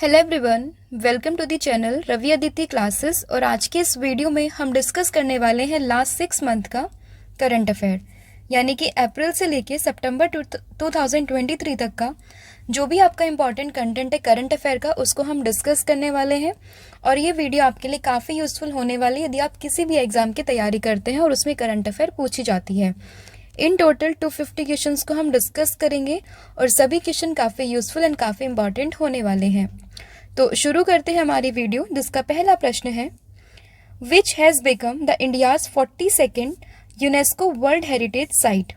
Hello everyone, welcome to the channel Ravi Aditi classes. और आज के इस वीडियो में हम डिस्कस करने वाले हैं लास्ट 6 मंथ का करंट अफेयर, यानी कि अप्रैल से लेके सितंबर 2023 तक का जो भी आपका इंपॉर्टेंट कंटेंट है करंट अफेयर का, उसको हम डिस्कस करने वाले हैं। और ये वीडियो आपके लिए काफ़ी यूजफुल होने वाली है यदि आप किसी भी एग्जाम की तैयारी करते हैं और उसमें करंट अफेयर पूछी जाती है। इन टोटल 250 क्वेश्चंस को हम डिस्कस करेंगे और सभी क्वेश्चन काफ़ी यूजफुल एंड काफ़ी इंपॉर्टेंट होने वाले हैं। तो शुरू करते हैं हमारी वीडियो, जिसका पहला प्रश्न है which has become the India's 42nd UNESCO world heritage site.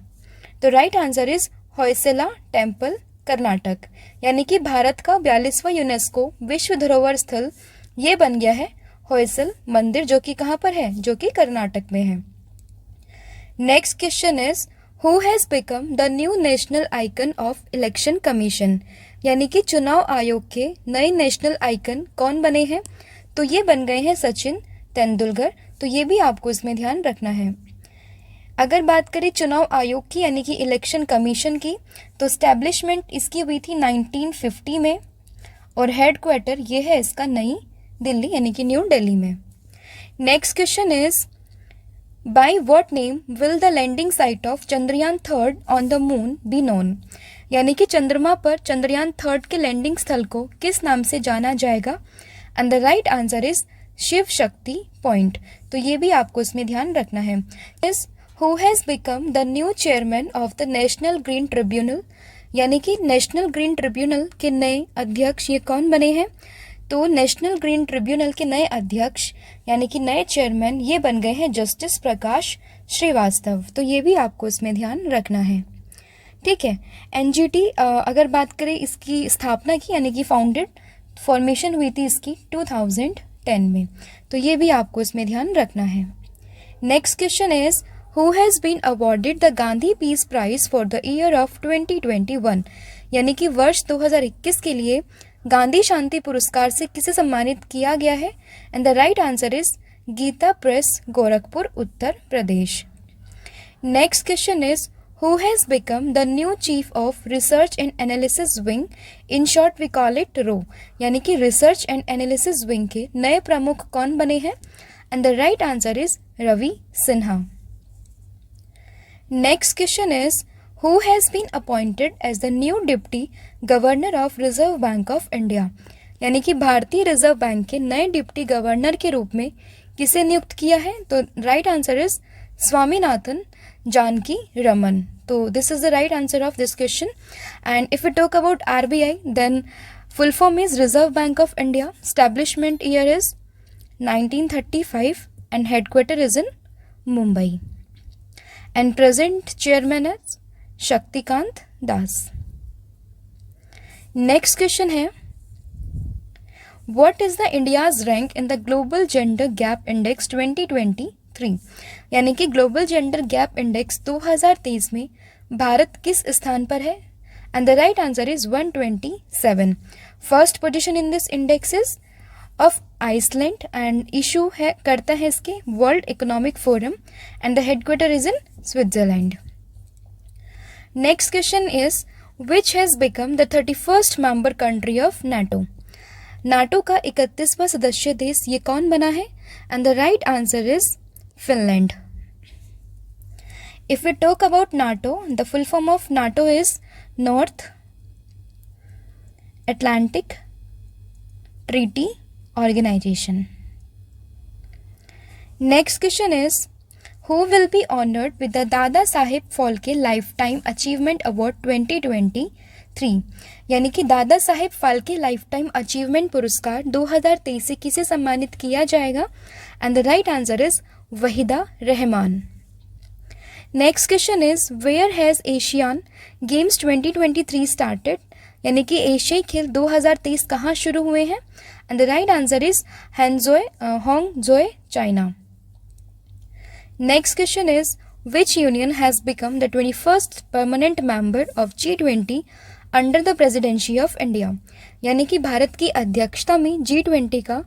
तो right answer is Hoysala temple, Karnataka. यानी कि भारत का 42वां यूनेस्को विश्व धरोहर स्थल ये बन गया है होयसल मंदिर, जो कि कहाँ पर है, जो कि कर्नाटक में है। Next question is who has become the new national icon of election commission. यानी कि चुनाव आयोग के नए नेशनल आइकन कौन बने हैं, तो ये बन गए हैं सचिन तेंदुलकर। तो ये भी आपको इसमें ध्यान रखना है। अगर बात करें चुनाव आयोग की यानी कि इलेक्शन कमीशन की, तो स्टैब्लिशमेंट इसकी हुई थी 1950 में और हेडक्वार्टर ये है इसका नई दिल्ली यानी कि न्यू दिल्ली में। Next question is by what name will the landing site of Chandrayaan 3 on the moon be known. यानी कि चंद्रमा पर चंद्रयान 3 के लैंडिंग स्थल को किस नाम से जाना जाएगा, and the right answer is Shiv Shakti point. तो ये भी आपको इसमें ध्यान रखना है। Is who has become the new chairman of the national green tribunal. यानी कि नेशनल ग्रीन ट्रिब्यूनल के नए अध्यक्ष ये कौन बने हैं, तो नेशनल ग्रीन ट्रिब्यूनल के नए अध्यक्ष यानी कि नए चेयरमैन ये बन गए हैं जस्टिस प्रकाश श्रीवास्तव। तो ये भी आपको इसमें ध्यान रखना है, ठीक है। एनजीटी अगर बात करें इसकी स्थापना की यानी कि फॉर्मेशन हुई थी इसकी 2010 में। तो ये भी आपको इसमें ध्यान रखना है। Next question is who has been awarded the Gandhi peace prize for the year of 2021। यानी कि वर्ष 2021 के लिए गांधी शांति पुरस्कार से किसे सम्मानित किया गया है, and the right answer is Gita press, Gorakhpur, Uttar Pradesh. Next question is who has become the new chief of research and analysis wing, in short we call it रो। यानी कि रिसर्च एंड एनालिसिस विंग के नए प्रमुख कौन बने हैं, and the right answer is Ravi Sinha. Next question is Who has been appointed as the new Deputy Governor of Reserve Bank of India। यानी कि भारतीय रिजर्व बैंक के नए डिप्टी गवर्नर के रूप में किसे नियुक्त किया है, तो right answer is Swaminathan Janaki Raman. तो this is the right answer of this question. And if you talk about RBI, then full form is reserve bank of India, establishment year is 1935 and headquarter is in Mumbai, and present chairman is Shaktikanta Das. Next question है what is the India's rank in the global gender gap index 2023। यानी कि global gender gap index 2023 में भारत किस स्थान पर है, and the right answer is 127। First position in this index is of Iceland and issue है करता है इसके World Economic Forum, and the headquarter is in Switzerland. Next question is which has become the 31st member country of NATO। NATO का 31वां सदस्य देश ये कौन बना है, and the right answer is Finland। If we talk about NATO, the full form of NATO is North Atlantic Treaty Organization। Next question is who will be honored with the Dada Saheb Phalke lifetime achievement award 2023। यानी कि Dada Saheb Phalke lifetime achievement पुरस्कार 2023 से किसे सम्मानित किया जाएगा, and the right answer is Waheeda Rehman. Next question is where has Asian games 2023 started. यानी कि एशियाई खेल 2023 कहाँ शुरू हुए हैं, and the right answer is Hangzhou, China. Next question is which union has become the 21st permanent member of G20 under the presidency of India। यानी कि भारत की अध्यक्षता में G20 का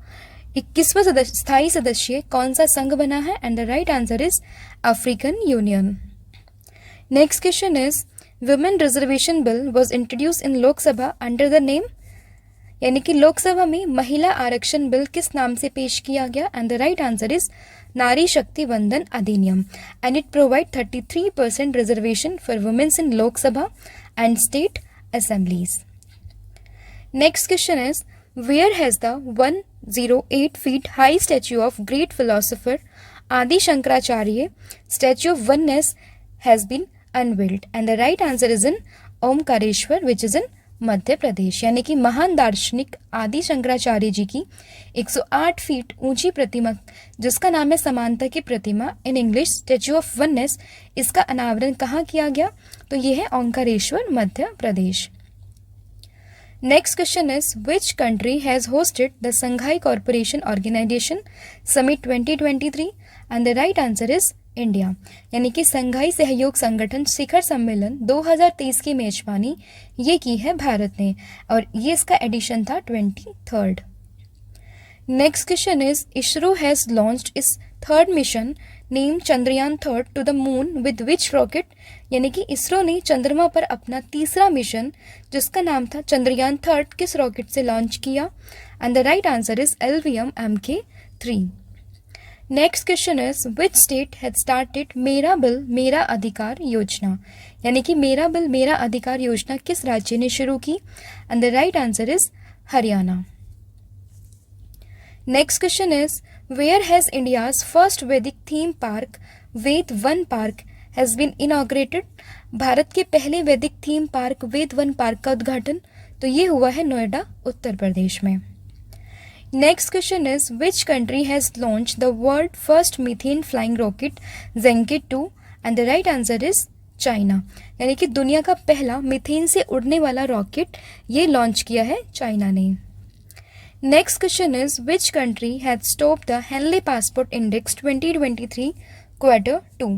21वां स्थायी सदस्य कौन सा संघ बना है, and the right answer is African union. Next question is women reservation bill was introduce in Lok Sabha under the name. यानी कि लोकसभा में महिला आरक्षण बिल किस नाम से पेश किया गया? And the right answer is Nari Shakti Vandan Adhiniyam, and it provide 33% reservation for womens in Lok Sabha and state assemblies. Next question is, where has the 108 feet high statue of great philosopher Adi Shankaracharya, statue of oneness, has been unveiled? And the right answer is in Omkareshwar, which is in Madhya Pradesh. यानी कि महान दार्शनिक आदि शंकराचार्य जी की 108 feet ऊंची प्रतिमा, जिसका नाम है समानता की प्रतिमा, in English statue of oneness, इसका अनावरण कहाँ किया गया? तो ये है Omkareshwar, Madhya Pradesh. Next question is, which country has hosted the Shanghai Cooperation Organization Summit 2023? And the right answer is India. यानी कि संघाई सहयोग संगठन शिखर सम्मेलन 2023 की मेजबानी ये की है भारत ने, और ये इसका एडिशन था 23rd. Next question is, ISRO has launched its third mission named Chandrayaan 3 to the moon with which rocket? यानी कि इसरो ने चंद्रमा पर अपना तीसरा मिशन, जिसका नाम था चंद्रयान 3, किस रॉकेट से लॉन्च किया? And the right answer is LVM MK3. Next question is, which state had started मेरा बिल मेरा अधिकार योजना? यानी कि मेरा बिल मेरा अधिकार योजना किस राज्य ने शुरू की? And the right answer is Haryana. Next question is, where has India's first Vedic theme park, Ved Van Park, has been inaugurated? Bharat के पहले वैदिक थीम पार्क वेद वन पार्क का उद्घाटन तो ये हुआ है नोएडा, उत्तर प्रदेश में. Next question is, which country has launch the world first methane flying rocket Zhuque 2? And the right answer is China. यानी कि दुनिया का पहला मीथेन से उड़ने वाला रॉकेट ये लॉन्च किया है चाइना ने. Next question is, which country had stopped the Henley Passport Index 2023 Quarter 2?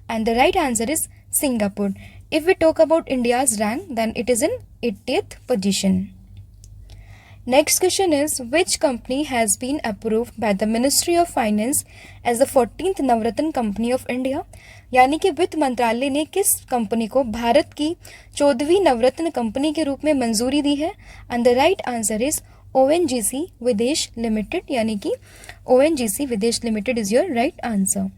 And the right answer is Singapore. If we talk about India's rank, then it is in 80th position. Next question is, which company has been approved by the Ministry of Finance as the 14th Navratna Company of India? यानी कि वित्त मंत्रालय ने किस company को भारत की 14वीं नवरत्न company के रूप में मंजूरी दी है? And the right answer is ONGC Videsh limited, यानी कि ONGC Videsh limited is your right answer.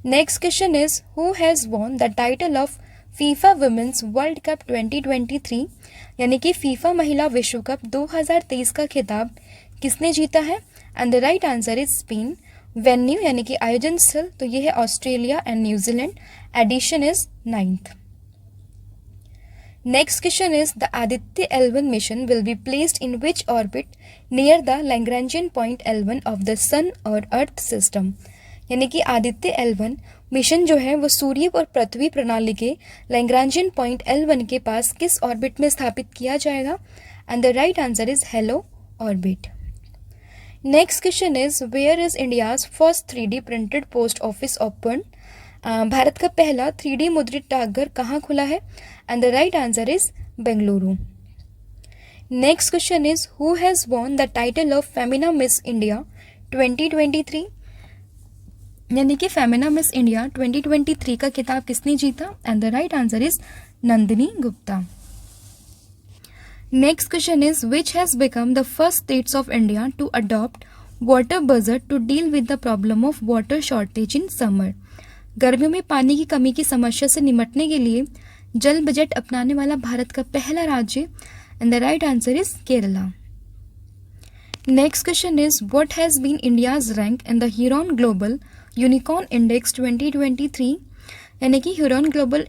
Next question is, who has won the title of FIFA Women's World Cup 2023? यानी कि फीफा महिला विश्व कप 2023 का खिताब किसने जीता है? And the right answer is Spain. Venue यानी कि आयोजन स्थल तो ये है Australia and New Zealand. Addition is 9th. Next question is, the Aditya L1 mission will be placed in which orbit near the Lagrangian point L1 of the Sun or Earth system? यानी कि Aditya L1 mission जो है वो सूर्य और पृथ्वी प्रणाली के Lagrangian point L1 के पास किस ऑर्बिट में स्थापित किया जाएगा? And the right answer is halo orbit. Next question is, where is India's first 3D printed post office open? भारत का पहला 3D मुद्रित डाकघर कहाँ खुला है? And the right answer is Bengaluru. Next question is, who has won the title of Femina Miss India 2023? यानी कि फेमिना मिस इंडिया 2023 का खिताब किसने जीता? And the right answer is Nandini Gupta. Next question is, which has become the first states of India to adopt water budget to deal with the problem of water shortage in summer? गर्मियों में पानी की कमी की समस्या से निपटने के लिए जल बजट अपनाने वाला भारत का पहला राज्य? And the right answer is Kerala. Next question is, what has been India's rank in the Hurun Global Unicorn Index 2023? यानी कि ह्यूरॉन ग्लोबल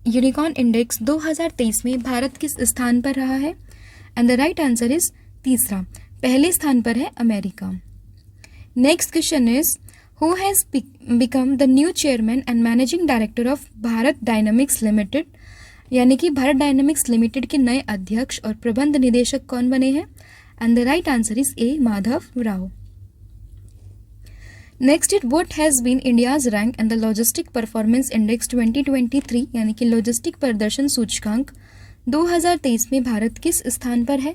यूनिकॉर्न इंडेक्स 2023 में भारत किस स्थान पर रहा है? And the right answer is तीसरा. पहले स्थान पर है America. Next question is, who has become the new chairman and managing director of Bharat dynamics limited? यानी कि भारत डायनामिक्स लिमिटेड के नए अध्यक्ष और प्रबंध निदेशक कौन बने हैं? And the right answer is A Madhav Rao. Next it, what has been India's rank in the logistic performance index 2023? यानी कि लॉजिस्टिक प्रदर्शन सूचकांक 2023 में भारत किस स्थान पर है?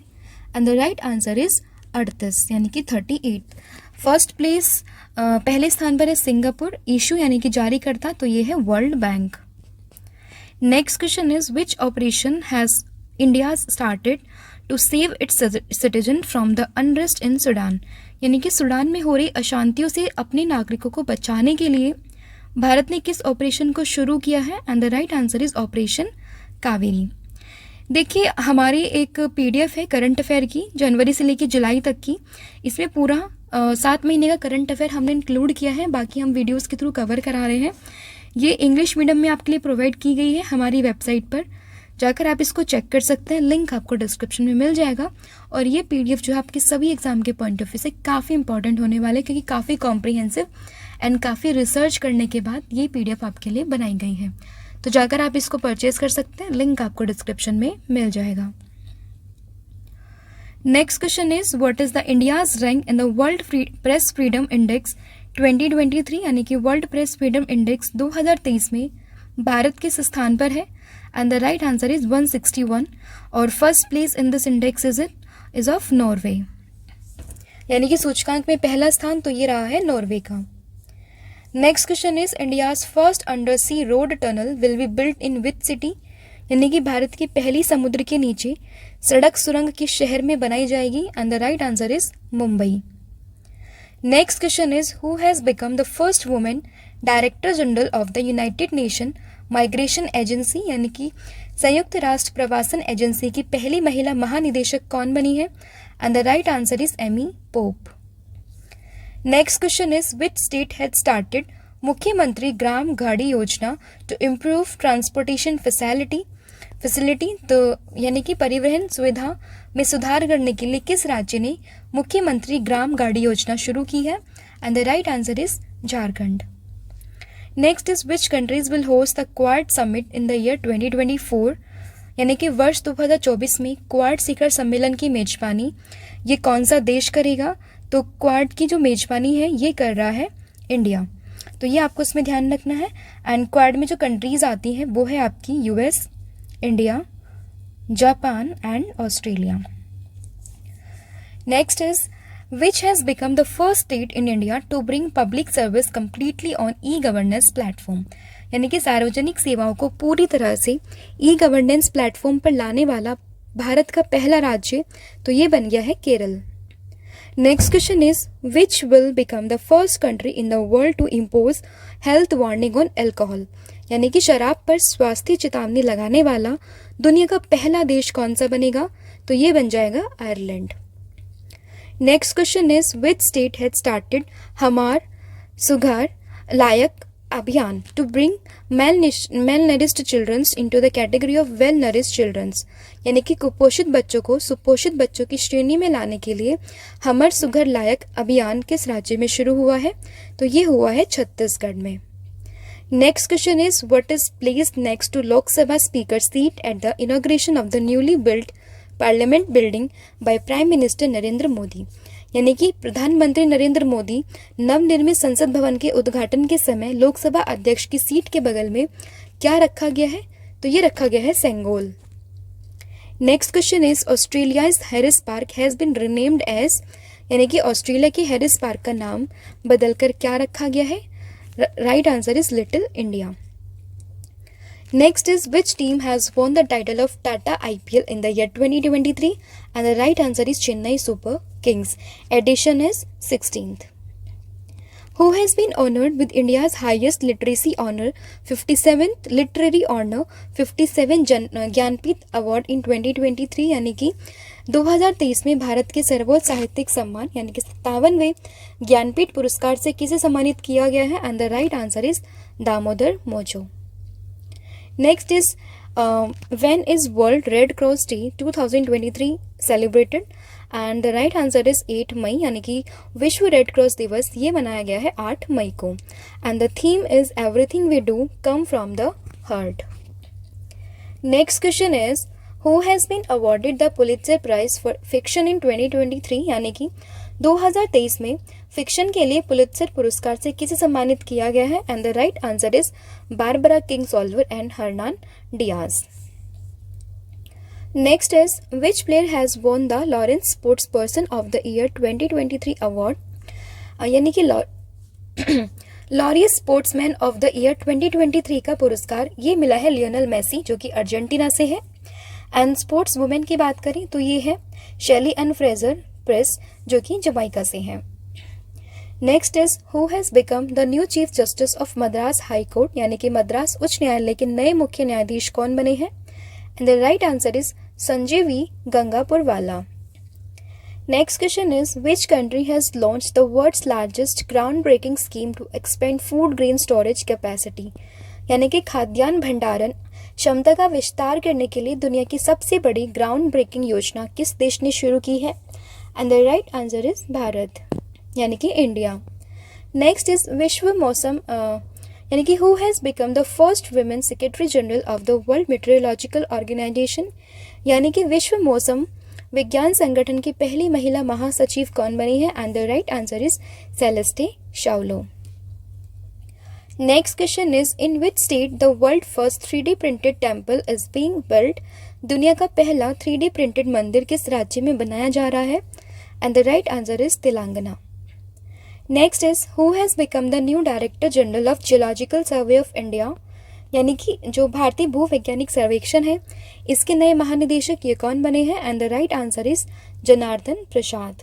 And the right answer is 38 यानी कि 38. फर्स्ट प्लेस पहले स्थान पर है सिंगापुर. इशू यानी कि जारी करता तो ये है World Bank. Next question is, which operation has India started to save its citizen from the unrest in Sudan, यानी कि सूडान में हो रही अशांतियों से अपने नागरिकों को बचाने के लिए भारत ने किस ऑपरेशन को शुरू किया है? And the right answer is operation Kaveri. देखिए, हमारी एक पीडीएफ है करंट अफेयर की, जनवरी से लेकर जुलाई तक की। इसमें पूरा 7 महीने का करंट अफेयर हमने इंक्लूड किया है, बाकी हम वीडियोस के थ्रू कवर करा रहे हैं। ये इंग्लिश मीडियम में आपके लिए प्रोवाइड की गई है हमारी वेबसाइट पर, जाकर आप इसको चेक कर सकते हैं, लिंक आपको डिस्क्रिप्शन में मिल जाएगा। और ये पीडीएफ जो है आपके सभी एग्जाम के पॉइंट ऑफ व्यू से काफ़ी इंपॉर्टेंट होने वाले, क्योंकि काफ़ी कॉम्प्रिहेंसिव एंड काफ़ी रिसर्च करने के बाद ये पीडीएफ आपके लिए बनाई गई है। तो जाकर आप इसको परचेज कर सकते हैं, लिंक आपको डिस्क्रिप्शन में मिल जाएगा। Next question is what is the India's rank in the world press freedom index 2023, यानी कि वर्ल्ड प्रेस फ्रीडम इंडेक्स 2023 में भारत किस स्थान पर है? And the right answer is 161 और first place in this index is of Norway, यानी कि सूचकांक में पहला स्थान तो ये रहा है नॉर्वे का। Next question is India's first under sea road tunnel will be built in which city, यानी कि भारत की पहली समुद्र के नीचे सड़क सुरंग किस शहर में बनाई जाएगी? And the right answer is Mumbai. Next question is who has become the first women director general of the United nation migration agency, यानी कि संयुक्त राष्ट्र प्रवासन एजेंसी की पहली महिला महानिदेशक कौन बनी है? And the right answer is Amy Pope. Next question is which state has started Mukhyamantri Gram गाड़ी योजना टू इम्प्रूव ट्रांसपोर्टेशन फैसिलिटी, तो यानी कि परिवहन सुविधा में सुधार करने के लिए किस राज्य ने मुख्यमंत्री ग्राम गाड़ी योजना शुरू की है? And the right answer is Jharkhand. Next is which countries will host the quad summit in the year 2024, यानी कि वर्ष 2024 में क्वाड शिखर सम्मेलन की मेजबानी ये कौन सा देश करेगा? तो क्वाड की जो मेजबानी है ये कर रहा है इंडिया, तो ये आपको इसमें ध्यान रखना है। एंड क्वाड में जो कंट्रीज आती हैं वो है आपकी US, India, Japan and Australia. Next is which has become the first state in India to bring public service completely on e governance platform, यानी कि सार्वजनिक सेवाओं को पूरी तरह से ई गवर्नेंस प्लेटफॉर्म पर लाने वाला भारत का पहला राज्य, तो ये बन गया है Kerala. Next question is which will become the first country in the world to impose health warning on alcohol, यानी कि शराब पर स्वास्थ्य चेतावनी लगाने वाला दुनिया का पहला देश कौन सा बनेगा? तो ये बन जाएगा Ireland. Next question is which state has started Hamar Sughar Layak Abhiyan to bring malnourished children into the category of well nourished children, यानी कि कुपोषित बच्चों को सुपोषित बच्चों की श्रेणी में लाने के लिए हमर सुघर लायक अभियान किस राज्य में शुरू हुआ है? तो ये हुआ है छत्तीसगढ़ में। Next question is what is placed next to Lok Sabha speaker seat at the inauguration of the newly built parliament building by prime minister Narendra Modi, यानी कि प्रधानमंत्री नरेंद्र मोदी नवनिर्मित संसद भवन के उद्घाटन के समय लोकसभा अध्यक्ष की सीट के बगल में क्या रखा गया है? तो ये रखा गया है Sengol. Next question is Australia's Harris Park has been renamed as, यानी कि ऑस्ट्रेलिया के हैरिस पार्क का नाम बदलकर क्या रखा गया है? Right answer is little India. Next is which team has won the title of Tata IPL in the year 2023, and the right answer is Chennai Super Kings. Edition is 16th. Who has been honored with India's highest literacy honor, 57th Literary Honor 57 Jnanpith Award in 2023, यानी कि 2023 में भारत के सर्वोच्च साहित्यिक सम्मान यानी कि 57वें ज्ञानपीठ पुरस्कार से किसे सम्मानित किया गया है? And the right answer is Damodar mojo. Next is when is World Red Cross Day 2023 celebrated? And the right answer is 8 मई, यानी कि विश्व रेड क्रॉस दिवस ये मनाया गया है 8 मई को। And the theme is everything we do come from the heart. Next question is who has been awarded the Pulitzer Prize for Fiction in 2023, यानी कि 2023 में फिक्शन के लिए पुलित्जर पुरस्कार से किसे सम्मानित किया गया है? And the right answer is Barbara Kingsolver and Hernan Diaz. Next is which player has won the Laureus sports person of the year 2023 award, यानी कि Laureus sportsman of the year 2023 का पुरस्कार ये मिला है लियोनेल मेसी जो कि Argentina से है। एंड स्पोर्ट्स वुमेन की बात करें तो ये है शेली एन फ्रेजर प्रेस, जो कि जमाइका से हैं। Next is who has become the new chief justice of Madras high court, यानी कि मद्रास उच्च न्यायालय के नए मुख्य न्यायाधीश कौन बने हैं? And the right answer is Sanjay V Gangapurwala. Next question is which country has launched the world's largest groundbreaking scheme to expand food grain storage capacity, यानी कि खाद्यान्न भंडारण क्षमता का विस्तार करने के लिए दुनिया की सबसे बड़ी ग्राउंड ब्रेकिंग योजना किस देश ने शुरू की है? And the right answer is Bharat, यानी कि इंडिया। नेक्स्ट इज विश्व मौसम यानी कि who has become the first women secretary general of the world meteorological organization, यानी कि विश्व मौसम विज्ञान संगठन की पहली महिला महासचिव कौन बनी है? And the right answer is Celeste Saulo. Next question is in which state the world first 3D printed temple is being built, दुनिया का पहला 3D प्रिंटेड मंदिर किस राज्य में बनाया जा रहा है? And the right answer is Telangana. Next is who has become the new director general of geological survey of India, यानी कि जो भारतीय भूवैज्ञानिक सर्वेक्षण है इसके नए महानिदेशक ये कौन बने हैं? And the right answer is Janardan Prasad.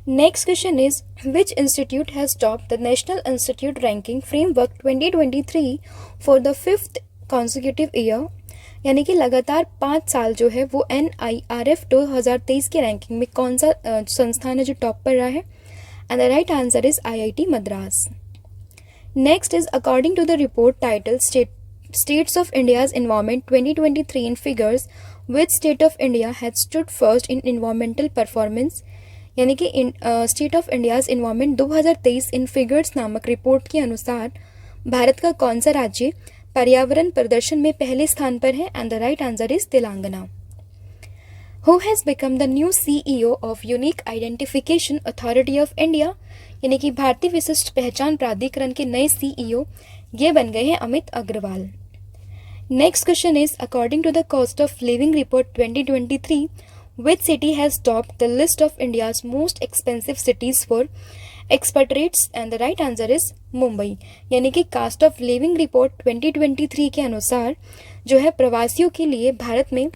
Next question is which institute has topped the national institute ranking framework 2023 for the 5th consecutive year, यानी कि लगातार 5 साल जो है वो NIRF 2023 की रैंकिंग में कौन सा संस्थान है जो टॉप पर रहा है? And the right answer is IIT Madras. Next is according to the report titled States of India's Environment 2023 in Figures, which state of India had stood first in environmental performance, यानी कि State of India's Environment 2023 in Figures नामक report के अनुसार भारत का कौन सा राज्य पर्यावरण प्रदर्शन में पहले स्थान पर है? And the right answer is Telangana. Who has become the new CEO of Unique Identification Authority of India, यानी कि भारतीय विशिष्ट पहचान प्राधिकरण के नए CEO ये बन गए हैं Amit Agarwal. Next question is according to the cost of living report 2023 which city has topped the list of India's most expensive cities for expatriates? And the right answer is Mumbai, यानी कि कास्ट ऑफ लिविंग रिपोर्ट 2023 के अनुसार जो है प्रवासियों के लिए भारत में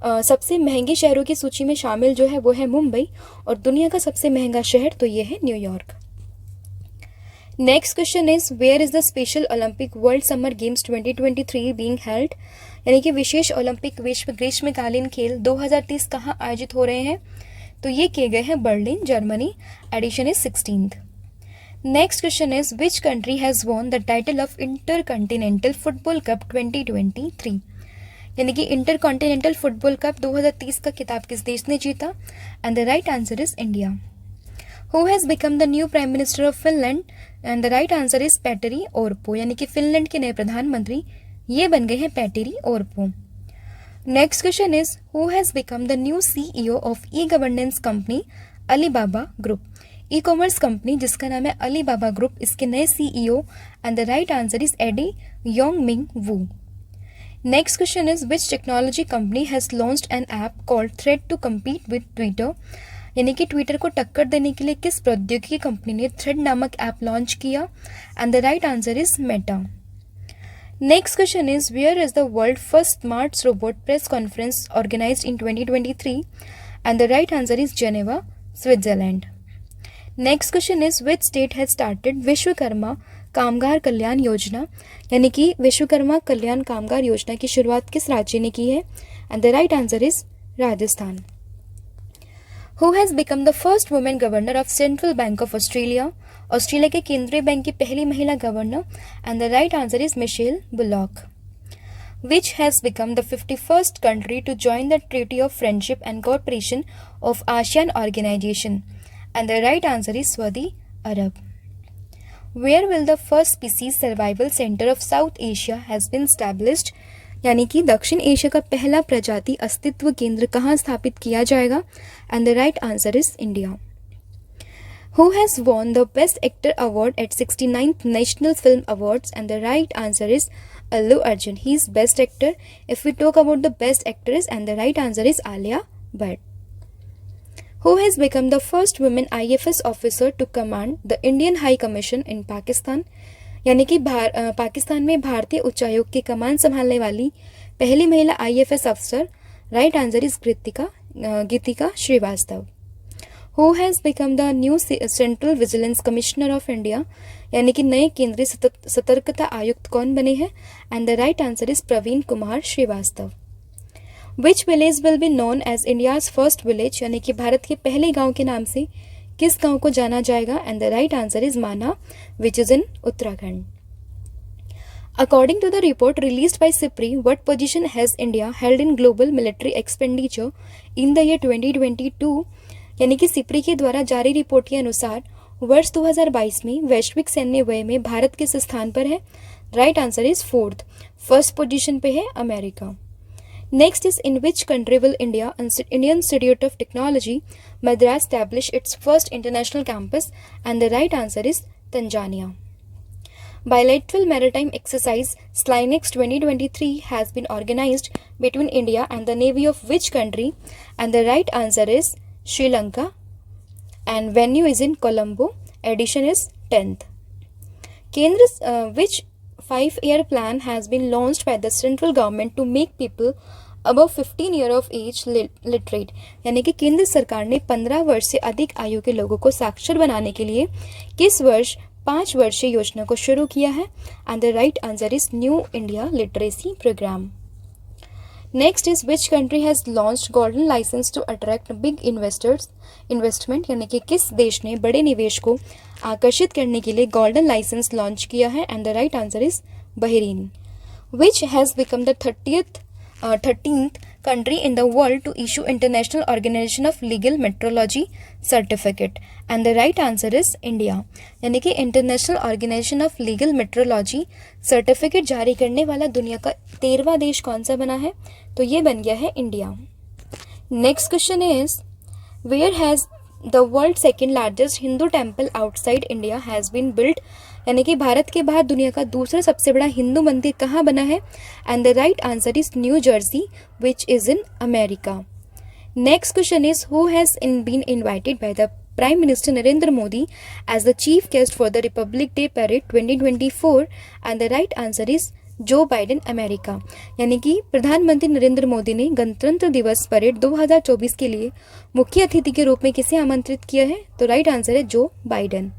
सबसे महंगे शहरों की सूची में शामिल जो है वो है मुंबई, और दुनिया का सबसे महंगा शहर तो ये है New York. Next question is where is the special olympic world summer games 2023 being held, यानी कि विशेष ओलंपिक विश्व ग्रीष्मकालीन खेल 2030 कहाँ आयोजित हो रहे हैं? तो ये किए गए हैं Berlin Germany. Edition is 16th। Next question is which country has won the title of intercontinental football cup 2023, यानी कि इंटर कॉन्टिनेंटल फुटबॉल कप 2030 का खिताब किस देश ने जीता? And the right answer is India. Who has become the new prime minister of Finland? And the right answer is Petteri Orpo, यानी कि फिनलैंड के नए प्रधानमंत्री ये बन गए हैं Petteri Orpo. Next question is who has become the new CEO of e governance company Alibaba group, e commerce company जिसका नाम है अलीबाबा ग्रुप, इसके नए CEO? And the right answer is Eddie Yongming Wu. Next question is which technology company has launched an app called Thread to compete with Twitter, यानी कि Twitter को टक्कर देने के लिए किस प्रौद्योगिकी कंपनी ने थ्रेड नामक ऐप लॉन्च किया? And the right answer is Meta. Next question is where is the world first smart robot press conference organized in 2023? And the right answer is Geneva Switzerland. Next question is which state has started Vishwakarma Kamgar Kalyan योजना, यानी कि विश्वकर्मा कल्याण कामगार योजना की शुरुआत किस राज्य ने की है? And the right answer is Rajasthan. Who has become the first women governor of central bank of Australia, Australia के केंद्रीय बैंक की पहली महिला governor? And the right answer is Michelle Bullock. Which has become the 51st country to join the treaty of friendship and cooperation of ASEAN organization? And the right answer is Saudi Arab. Where will the first species survival center of South Asia has been established, यानी कि दक्षिण Asia का पहला प्रजाति अस्तित्व केंद्र कहाँ स्थापित किया जाएगा? And the right answer is India. Who has won the Best Actor award at 69th National Film Awards? And the right answer is Allu Arjun. He is Best Actor. If we talk about the Best Actress, and the right answer is Alia Bhatt. Who has become the first woman IFS officer to command the Indian High Commission in Pakistan, यानी कि पाकिस्तान में भारतीय उच्चायोग की कमान संभालने वाली पहली महिला IFS अफसर right answer is Geetika Srivastava. Who has become the new central vigilance commissioner of India, यानी कि नए केंद्रीय सतर्कता आयुक्त कौन बने हैं? And the right answer is Praveen Kumar Srivastava. Which village will be known as India's first village, यानी कि भारत के पहले गांव के नाम से किस गांव को जाना जाएगा? And the right answer is Mana, which is in Uttarakhand. According to the report released by SIPRI, what position has India held in global military expenditure in the year 2022? यानी कि सिप्री के द्वारा जारी रिपोर्ट के अनुसार वर्ष 2022 में वैश्विक सैन्य व्यय में भारत किस स्थान पर है? Right answer is fourth, first position पे है America. Next is in which country will Indian institute of technology Madras establish it's first international campus? And the right answer is Tanzania. Bilateral maritime exercise SLYNEX 2023 has been organized between India and the Navy of which country? And the right answer is Sri Lanka. And venue is in Colombo. Edition is 10th. Which 5-year plan has been launched by the central government to make people above 15 year of age literate? यानी कि केंद्र सरकार ने 15 वर्ष से अधिक आयु के लोगों को साक्षर बनाने के लिए किस वर्ष 5 वर्षीय योजना को शुरू किया है? And the right answer is new India literacy programme. Next is which country has launched golden licence to attract big investment, यानी कि किस देश ने बड़े निवेश को आकर्षित करने के लिए गोल्डन लाइसेंस लॉन्च किया है? And the right answer is Bahrain. Which has become the 13th country in the world to issue International Organization of Legal Metrology certificate? And the right answer is India, यानी कि International Organization of Legal Metrology certificate जारी करने वाला दुनिया का 13वां देश कौन सा बना है? तो ये बन गया है India. Next question is where has the world second largest Hindu temple outside India has been built, यानी कि भारत के बाहर दुनिया का दूसरा सबसे बड़ा हिंदू मंदिर कहाँ बना है? And the right answer is New Jersey which is in America. Next question is who has been invited by the prime minister Narendra Modi as the chief guest for the republic day parade 2024? And the right answer is Joe Biden America, यानी कि प्रधानमंत्री नरेंद्र मोदी ने गणतंत्र दिवस parade 2024 के लिए मुख्य अतिथि के रूप में किसे आमंत्रित किया है? तो राइट आंसर है Joe Biden.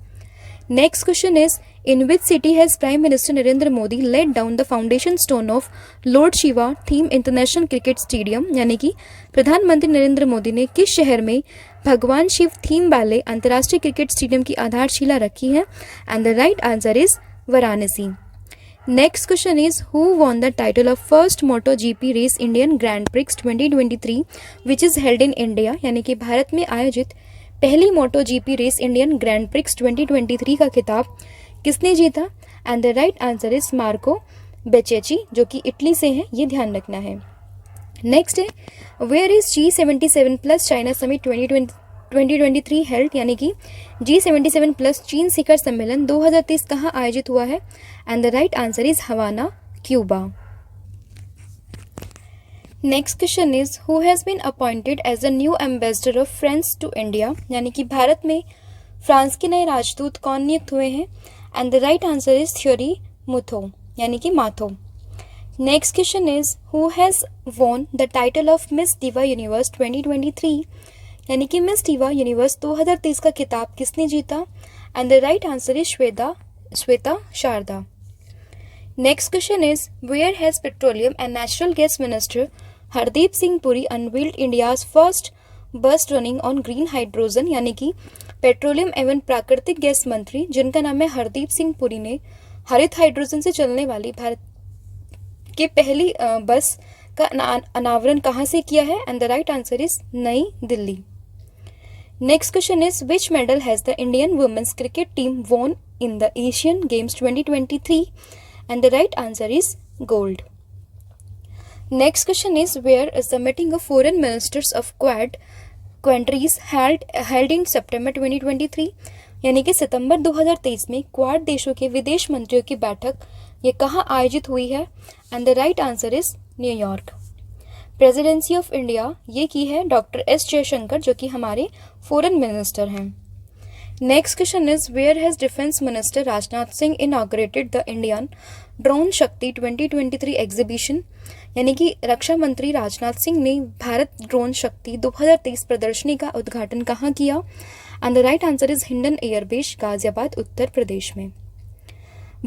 Next question is in which city has prime minister Narendra Modi let down the foundation stone of lord Shiva theme international cricket stadium, यानी कि प्रधानमंत्री नरेंद्र मोदी ने किस शहर में भगवान शिव थीम वाले अंतर्राष्ट्रीय क्रिकेट स्टेडियम की आधारशिला रखी है? And the right answer is Varanasi. Next question is who won the title of first Moto GP race Indian grand prix 2023 which is held in India, यानी कि भारत में आयोजित पहली Moto GP race Indian grand prix 2023 का खिताब किसने जीता? And the right answer is Marco Bezzecchi, जो कि इटली से है, ये ध्यान रखना है। नेक्स्ट है where is G77 plus China summit 2023 held, यानी कि G77 प्लस चीन शिखर सम्मेलन 2023 कहाँ आयोजित हुआ है? And the right answer is Havana, Cuba. Next question is who has been appointed as a new ambassador of France to India, यानी कि भारत में फ्रांस के नए राजदूत कौन नियुक्त हुए हैं? And the right answer is Thierry Mathou, यानी कि Mathou. Next question is who has won the title of Miss Diva Universe 2023, यानी कि मिस दिवा यूनिवर्स 2023 का खिताब किसने जीता? एंड द राइट आंसर इज Shweta Sharda. Next question is where has petroleum and natural gas minister Hardeep Singh Puri unveiled India's first bus running on green hydrogen, यानी कि petroleum एवं प्राकृतिक गैस मंत्री जिनका नाम है हरदीप सिंह पुरी ने हरित हाइड्रोजन से चलने वाली भारत की पहली बस का अनावरण कहाँ से किया है? And the right answer is Nai Delhi. Next question is which medal has the Indian women's cricket team won in the Asian games 2023? And the right answer is gold. Next question is where is the meeting of foreign ministers of Quad countries held in September 2023, यानी कि सितंबर 2023 में quad देशों के विदेश मंत्रियों की बैठक ये कहाँ आयोजित हुई है? And the right answer is New York. Presidency of India ये की है डॉक्टर एस जयशंकर, जो कि हमारे फॉरेन मिनिस्टर हैं। Next question is where has defence minister Rajnath Singh inaugurated the Indian drone Shakti 2023 exhibition, यानी कि रक्षा मंत्री राजनाथ सिंह ने भारत ड्रोन शक्ति 2023 प्रदर्शनी का उद्घाटन कहाँ किया? And the right answer is Hindan airbase, Ghaziabad, Uttar Pradesh में।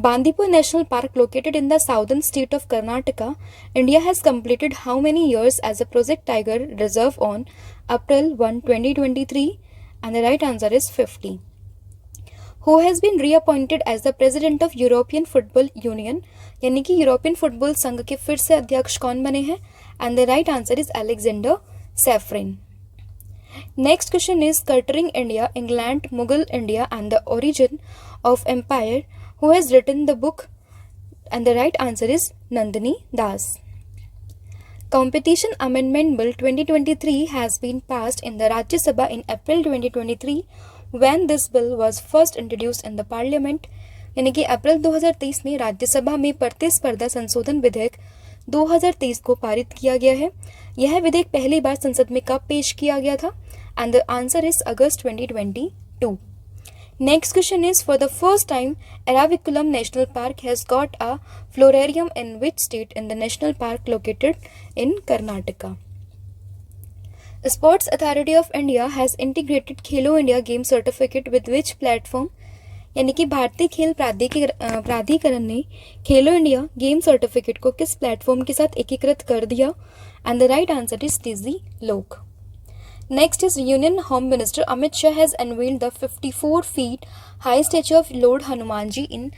Bandipur National Park, located in the southern state of Karnataka, India has completed how many years as a Project Tiger Reserve on April 1, 2023? And the right answer is 50. Who has been reappointed as the President of European Football Union? यानी कि European football संघ के फिर से अध्यक्ष कौन बने हैं? And the right answer is Alexander Safrin. Next question is Curtailing India, England, Mughal India and the Origin of Empire. Who has written the book? And the right answer is Nandini Das. Competition Amendment Bill 2023 has been passed in the Rajya Sabha in April 2023 when this bill was first introduced in the Parliament. यानी कि अप्रैल 2023 में राज्यसभा में प्रतिस्पर्धा संशोधन विधेयक 2023 को पारित किया गया है। यह विधेयक पहली बार संसद में कब पेश किया गया था? And the answer is August 2022. Next question is, for the first time, Eraviculam National Park has got a florarium in which state in the national park located in Karnataka? The Sports Authority of India has integrated Khelo India Game Certificate with which platform? यानी कि भारतीय खेल प्राधिकरण ने खेलो India game certificate को किस platform के साथ एकीकृत कर दिया? And the right answer is TG लोक. Next is Union Home Minister Amit Shah has unveiled the 54 feet high statue of Lord Hanumanji in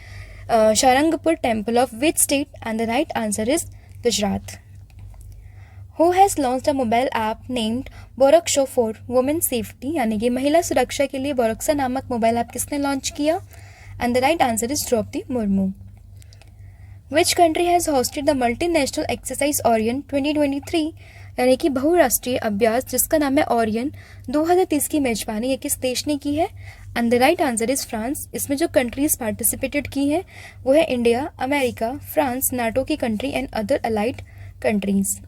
Sharangpur temple of which state? And the right answer is Gujarat. Who has launched a mobile app named Boraksho for women's safety? यानी कि महिला सुरक्षा के लिए बोरक्सा नामक mobile app किसने लॉन्च किया? And the right answer is Draupadi Murmu. Which country has hosted the multinational exercise Orion 2023? यानी कि बहुराष्ट्रीय अभ्यास जिसका नाम है ओरियन 2030 की मेजबानी ये किस देश ने की है? And the right answer is France. इसमें जो कंट्रीज पार्टिसिपेटेड की हैं वो है इंडिया, अमेरिका, फ्रांस, नाटो की country and other allied countries.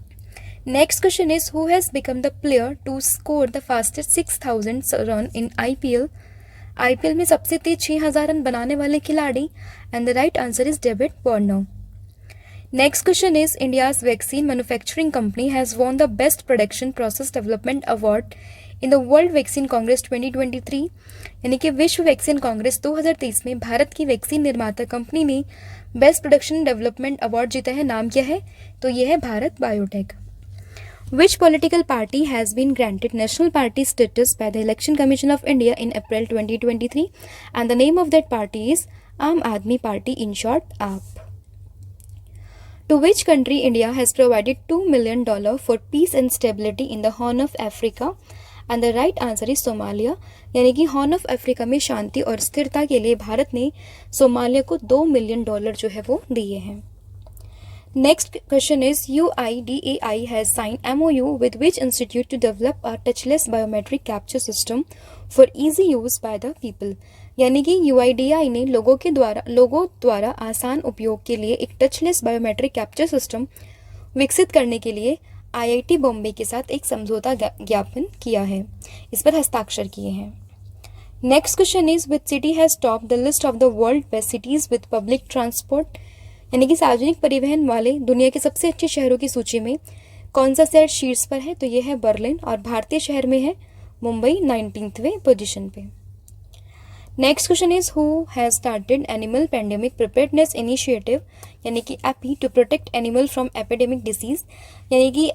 Next question is who has become the player to score the fastest 6000 run in IPL? IPL में सबसे तेज 6000 रन बनाने वाले खिलाड़ी? And the right answer is David Warner. Next question is India's vaccine manufacturing company has won the Best Production Process Development Award in the World Vaccine Congress 2023. यानी कि विश्व vaccine Congress 2023 में भारत की वैक्सीन निर्माता कंपनी ने बेस्ट प्रोडक्शन डेवलपमेंट अवार्ड जीता है. नाम क्या है? तो यह है Bharat biotech. Which political party has been granted national party status by the Election Commission of India in April 2023? And the name of that party is Aam Aadmi Party, in short AAP. To which country India has provided $2 million for peace and stability in the Horn of Africa? And the right answer is Somalia. यानी कि horn of Africa में शांति और स्थिरता के लिए भारत ने Somalia को $2 million जो है वो दिए हैं. Next question is UIDAI has signed MOU with which institute to develop a touchless biometric capture system for easy use by the people? यानी कि UIDAI ने लोगों द्वारा आसान उपयोग के लिए एक टचलेस बायोमेट्रिक कैप्चर सिस्टम विकसित करने के लिए IIT बॉम्बे के साथ एक समझौता ज्ञापन किया है, इस पर हस्ताक्षर किए हैं. Next question is which city has top the list of the world best cities with public transport? यानी कि सार्वजनिक परिवहन वाले दुनिया के सबसे अच्छे शहरों की सूची में कौन सा शहर शीर्ष पर है? तो यह है बर्लिन, और भारतीय शहर में है मुंबई 19वें पोजीशन पे. Next question is who has started animal pandemic preparedness initiative? यानी कि AP to protect animal from epidemic disease. यानी कि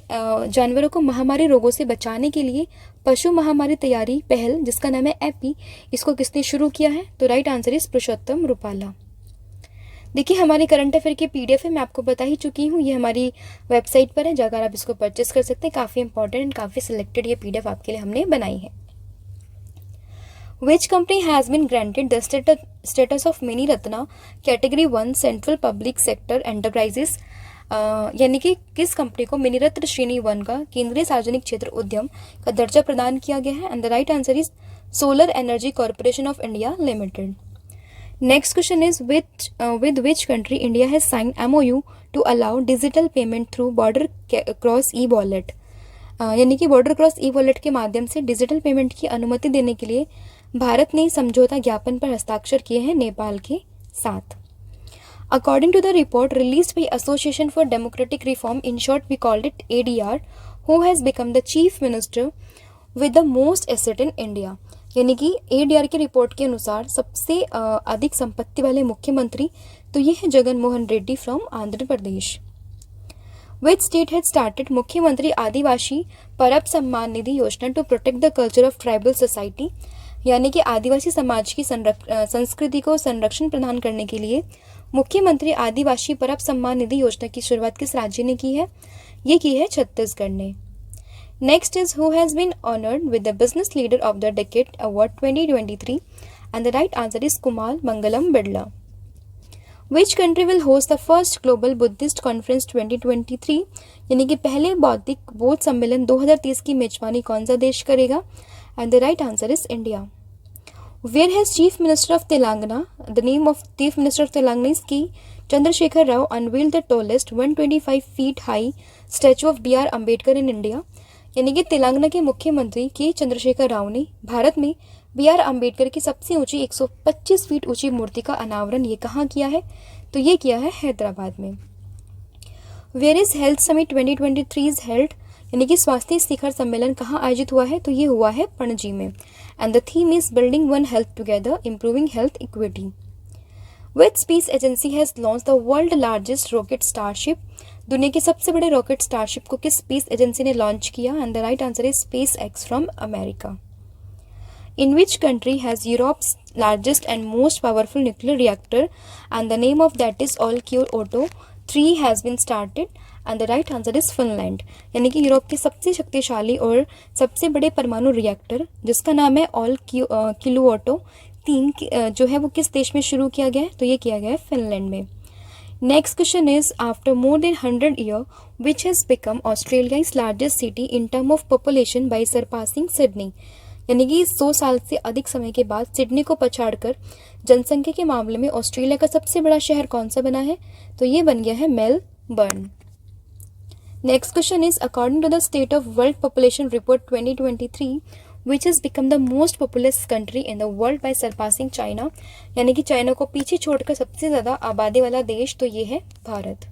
जानवरों को महामारी रोगों से बचाने के लिए पशु महामारी तैयारी पहल जिसका नाम है एपी, इसको किसने शुरू किया है? तो राइट आंसर इज पुरुषोत्तम रूपाला. देखिए हमारी करंट अफेयर की पीडीएफ है, मैं आपको बता ही चुकी हूँ, ये हमारी वेबसाइट पर है, जाकर आप इसको परचेस कर सकते हैं. काफ़ी इंपॉर्टेंट एंड काफ़ी सिलेक्टेड ये पीडीएफ आपके लिए हमने बनाई है. Which company has been granted the status of Mini Ratna Category 1 Central Public Sector Enterprises? यानी कि किस कंपनी को मिनी रत्न श्रेणी 1 का केंद्रीय सार्वजनिक क्षेत्र उद्यम का दर्जा प्रदान किया गया है? And the right answer is solar energy corporation of India limited. Next question is with which country India has signed MOU to allow digital payment through border cross e-wallet? यानी कि बॉर्डर क्रॉस ई वॉलेट के माध्यम से digital payment की अनुमति देने के लिए भारत ने समझौता ज्ञापन पर हस्ताक्षर किए हैं नेपाल के साथ. According to the report released by Association for Democratic Reform, in short we called it ADR, who has become the chief minister with the most asset in India. यानी कि ADR की रिपोर्ट के अनुसार सबसे अधिक संपत्ति वाले मुख्यमंत्री तो ये है Jagan Mohan Reddy from Andhra Pradesh. Which state had started मुख्यमंत्री आदिवासी परब Samman Nidhi Yojana to protect the culture of tribal society, यानी कि आदिवासी समाज की संस्कृति को संरक्षण प्रदान करने के लिए मुख्यमंत्री आदिवासी परब सम्मान निधि योजना की शुरुआत किस राज्य ने की है? ये की है छत्तीसगढ़ ने. Next is who has been honoured with the business leader of the decade award 2023 and the right answer is Kumar Mangalam Birla. Which country will host the first global Buddhist conference 2023, यानी कि पहले बौद्धिक बौद्ध सम्मेलन 2030 की मेजबानी कौन सा देश करेगा? And the right answer is India. Where has Chief Minister of Telangana, the name of Chief Minister of Telangana is K. Chandrasekhar Rao, unveiled the tallest 125 feet high statue of B.R. Ambedkar in India. यानी कि तेलंगाना के मुख्यमंत्री के चंद्रशेखर राव ने भारत में B.R. Ambedkar की सबसे ऊंची 125 फीट ऊंची मूर्ति का अनावरण ये कहाँ किया है? तो ये किया है हैदराबाद में. Where is Health Summit 2023 is held, यानी कि स्वास्थ्य शिखर सम्मेलन कहाँ आयोजित हुआ है? तो ये हुआ है पणजी में. And the theme is building one health together improving health equity. Which space agency has launch the world largest rocket starship, दुनिया के सबसे बड़े रॉकेट स्टारशिप को किस स्पेस एजेंसी ने लॉन्च किया? And the right answer is SpaceX from America. In which country has Europe's largest and most powerful nuclear reactor and the name of that is Olkiluoto 3 has been started and the right answer is Finland. यानी कि Europe की सबसे शक्तिशाली और सबसे बड़े परमाणु reactor जिसका नाम है ऑलक्यूओटो 3 जो है वो किस देश में शुरू किया गया है? तो ये किया गया है फिनलैंड में. Next question is after more than 100 year which has become Australia's largest city in term of population bye surpassing Sydney, यानी कि 100 साल से अधिक समय के बाद सिडनी को पछाड़कर जनसंख्या के मामले में ऑस्ट्रेलिया का सबसे बड़ा शहर कौन सा बना है? तो ये बन गया है Melbourne. Next question is according to the State of World Population Report 2023, which has become the most populous country in the world by surpassing China, यानी कि चाइना को पीछे छोड़कर सबसे ज़्यादा आबादी वाला देश तो ये है Bharat.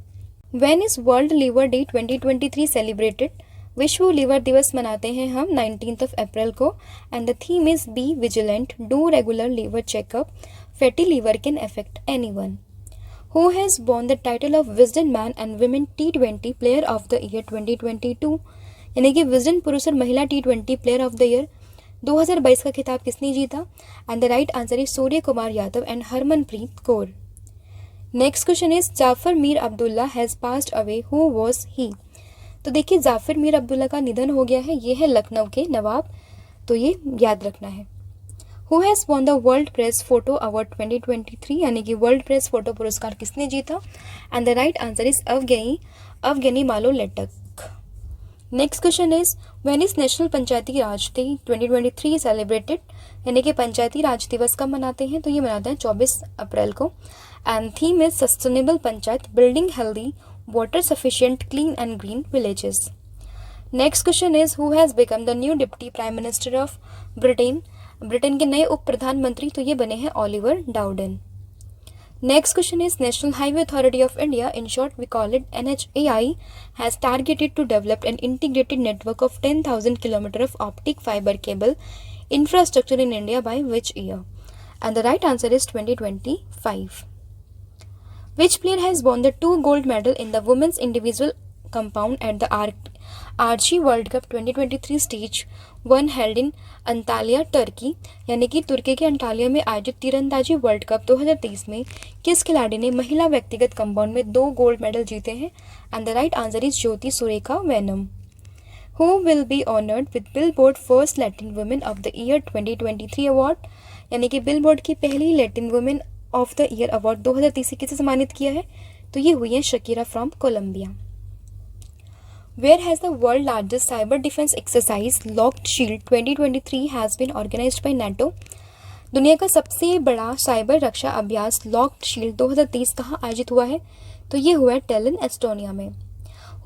When is World Liver Day 2023 celebrated? विश्व लीवर दिवस मनाते हैं हम 19th अप्रैल को and the theme is be vigilant, do regular liver checkup, fatty liver can affect anyone. Who has won the title of Wisden Man and Women T20 Player of the Year 2022, यानी कि Wisden पुरुष और महिला T20 player of the year 2022 का खिताब किसने जीता? And the right answer is Surya Kumar Yadav and Harmanpreet Kaur. Next question is Jafar Mir Abdullah has passed away, who was he? तो देखिए जाफर मीर अब्दुल्ला का निधन हो गया है, ये है लखनऊ के नवाब, तो ये याद रखना है. Who has won the World Press Photo Award 2023, यानी कि वर्ल्ड प्रेस फोटो पुरस्कार किसने जीता? And the right answer is अवगनी मालो लेटक. Next question is when is national Panchayati Raj day 2023 celebrated, यानी कि पंचायती राज दिवस कब मनाते हैं? तो ये मनाते हैं 24 अप्रैल को and theme is sustainable panchayat, building healthy water sufficient clean and green villages. Next question is who has become the new deputy prime minister of Britain, Britain के नए उप प्रधानमंत्री तो ये बने हैं Oliver Dowden. Next question is national highway authority of India, in short we call it NHAI, has targeted to develop an integrated network of 10,000 kilometre of optic fibre cable infrastructure in India by which year? And the right answer is 2025. Which player has won the 2 gold medal in the women's individual compound at the Archie World Cup 2023 stage 1 held in Antalya Turkey, यानी कि तुर्की के Antalya में आयोजित तीरंदाजी world Cup 2023 में किस खिलाड़ी ने महिला व्यक्तिगत कंपाउंड में 2 गोल्ड मेडल जीते हैं? And the right answer is Jyoti Surekha venom. Who will be honored with Billboard First Latin Women of the Year 2023 award, यानी कि बिलबोर्ड की पहली Latin women of the year award 2023 से किसे सम्मानित किया है? तो ये हुई है Shakira from Colombia. Where has the world largest cyber defense exercise Locked Shield 2023 has been organized by NATO? दुनिया का सबसे बड़ा साइबर रक्षा अभ्यास लॉक्ड शील्ड 2023 कहाँ आयोजित हुआ है? तो ये हुआ है टेलिन एस्टोनिया में.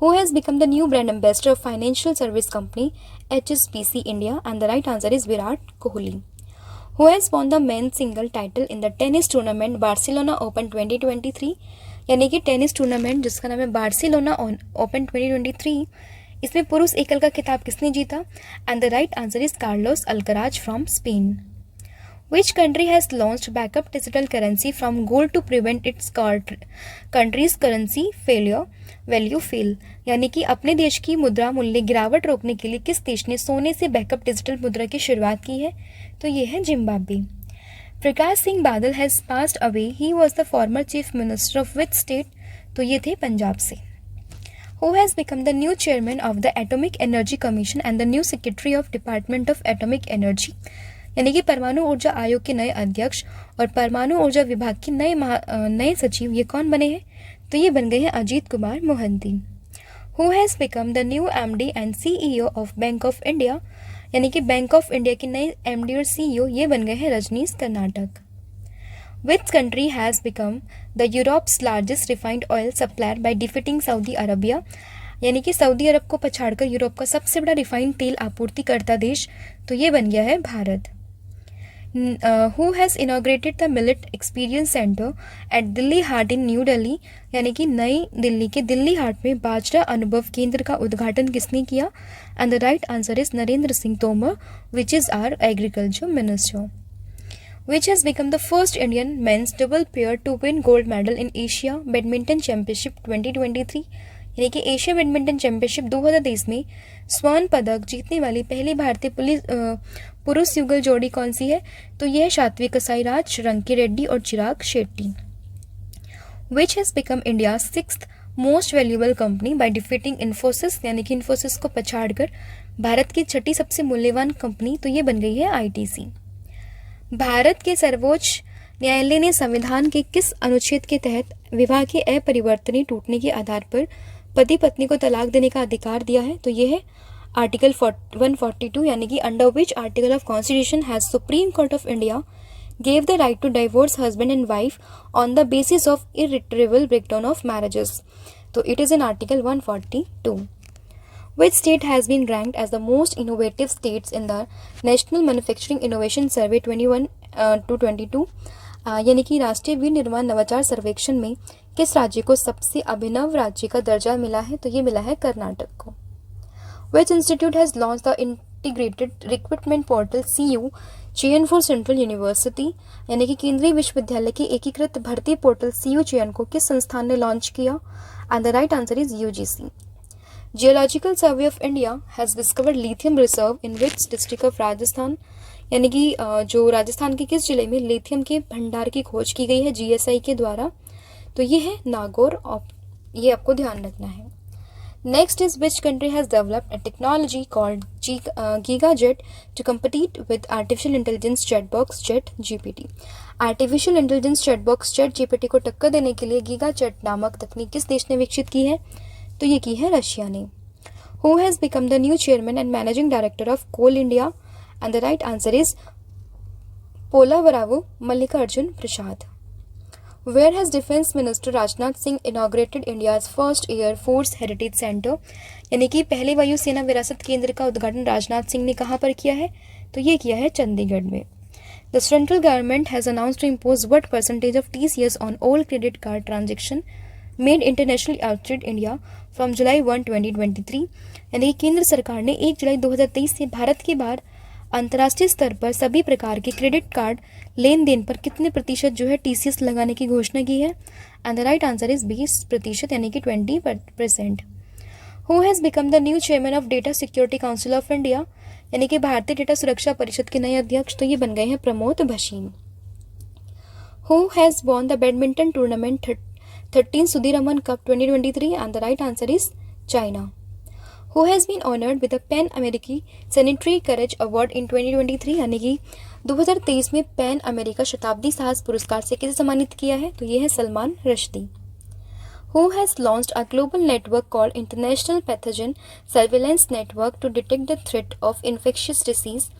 Who has become the new brand ambassador of financial service company HSBC India? And the right answer is Virat Kohli. Who has won the men single title in the tennis tournament Barcelona open 2023, यानी कि tennis tournament जिसका नाम है Barcelona open 2023, इसमें पुरुष एकल का खिताब किसने जीता? And the right answer is Carlos Alcaraz from Spain. Which country has launched backup digital currency from gold to prevent its country's currency value fail? यानी कि अपने देश की मुद्रा मूल्य गिरावट रोकने के लिए किस देश ने सोने से बैकअप डिजिटल मुद्रा की शुरुआत की है? तो ये है Zimbabwe. Prakash Singh Badal has passed away. He was the former chief minister of which state? तो ये थे पंजाब से. Who has become the new chairman of the Atomic Energy Commission and the new secretary of Department of Atomic Energy? यानी कि परमाणु ऊर्जा आयोग के नए अध्यक्ष और परमाणु ऊर्जा विभाग के नए सचिव ये कौन बने हैं? तो ये बन गए हैं Ajit Kumar Mohanty. Who has become the new MD and CEO of bank of India? यानी कि बैंक ऑफ इंडिया के नए एमडी और सीईओ ये बन गए हैं Rajneesh Karnataka. Which country has become the Europe's largest refined oil supplier by defeating Saudi Arabia? यानी कि सऊदी अरब को पछाड़कर यूरोप का सबसे बड़ा रिफाइंड तेल आपूर्तिकर्ता देश, तो ये बन गया है Bharat. Who has inaugurated the Millet Experience Center at Dilli Haat in New Delhi? यानी कि नई दिल्ली के दिल्ली हाट में बाजरा अनुभव केंद्र का उद्घाटन किसने किया? And the right answer is Narendra Singh Tomar, which is our agriculture minister. Which has become the first Indian men's double pair to win gold medal in Asia Badminton Championship 2023? यानी कि एशिया बैडमिंटन चैंपियनशिप 2023 में स्वर्ण पदक जीतने वाली पहली भारतीय पुरुष युगल जोड़ी कौन सी है? तो यह है सात्विक साईराज, रंकी रेड्डी और Chirag Shetty. Which has become India 6th most valuable company by defeating Infosys? यानी कि इन्फोसिस को पछाड़कर भारत की छठी सबसे मूल्यवान कंपनी, तो ये बन गई है आईटीसी. भारत के सर्वोच्च न्यायालय ने संविधान के किस अनुच्छेद के तहत विवाह के अपरिवर्तनीय टूटने के आधार पर पति पत्नी को तलाक देने का अधिकार दिया है? तो ये है आर्टिकल 142, यानी कि under which article of constitution has supreme court of India gave the right to divorce husband and wife on the basis of irretrievable breakdown of marriages? तो it is in article 142. Which state has been ranked as the most innovative states in the National Manufacturing Innovation Survey 21-22? यानी कि राष्ट्रीय विनिर्माण नवाचार सर्वेक्षण में किस राज्य को सबसे अभिनव राज्य का दर्जा मिला है? तो ये मिला है कर्नाटक को. Which institute has launched the integrated recruitment portal CU चयन फॉर सेंट्रल यूनिवर्सिटी? यानी कि केंद्रीय विश्वविद्यालय के एकीकृत भर्ती पोर्टल CU चयन को किस संस्थान ने लॉन्च किया? And the right answer is UGC. Geological survey of India has discovered lithium reserve in which district of Rajasthan? यानी कि जो राजस्थान के किस जिले में लिथियम के भंडार की खोज की गई है GSI के द्वारा? तो ये है नागौर. ये आपको ध्यान रखना है. Next is which country has developed a technology called GigaChat to compete with artificial intelligence chatbox ChatGPT? Artificial intelligence chatbox ChatGPT को टक्कर देने के लिए गीगाजेट नामक तकनीक किस देश ने विकसित की है? तो ये की है रशिया ने. Who has become the new chairman and managing director of Coal India? And the right answer is Polavarapu Mallikarjuna Prasad. Where has defence minister Rajnath Singh inaugurated India's first air force heritage centre? यानी कि पहले वायुसेना विरासत केंद्र का उद्घाटन राजनाथ सिंह ने कहाँ पर किया है? तो ये किया है चंडीगढ़ में. The central government has announced to impose what percentage of TCS on all credit card transaction made internationally outside India from July 1, 2023? यानी कि केंद्र सरकार ने 1 जुलाई 2023 से भारत के बाहर अंतर्राष्ट्रीय स्तर पर सभी प्रकार के क्रेडिट कार्ड लेन देन पर कितने प्रतिशत जो है TCS लगाने की घोषणा की है? And the right answer is 20%, यानी कि 20%. Who has become the new chairman of data security council of India? यानी कि भारतीय डेटा सुरक्षा परिषद के नए अध्यक्ष, तो ये बन गए हैं Pramod Bhasin. Who has won the badminton tournament 13 Sudhiraman Cup 2023? and the right answer is China. Who has been honored with the Pan American Sanitary Courage Award in 2023? यानी कि 2023 में पैन अमेरिका शताब्दी साहस पुरस्कार से किसे सम्मानित किया है? तो ये है Salman Rushdie. Who has launched a global network called International Pathogen Surveillance Network to detect the threat of infectious disease?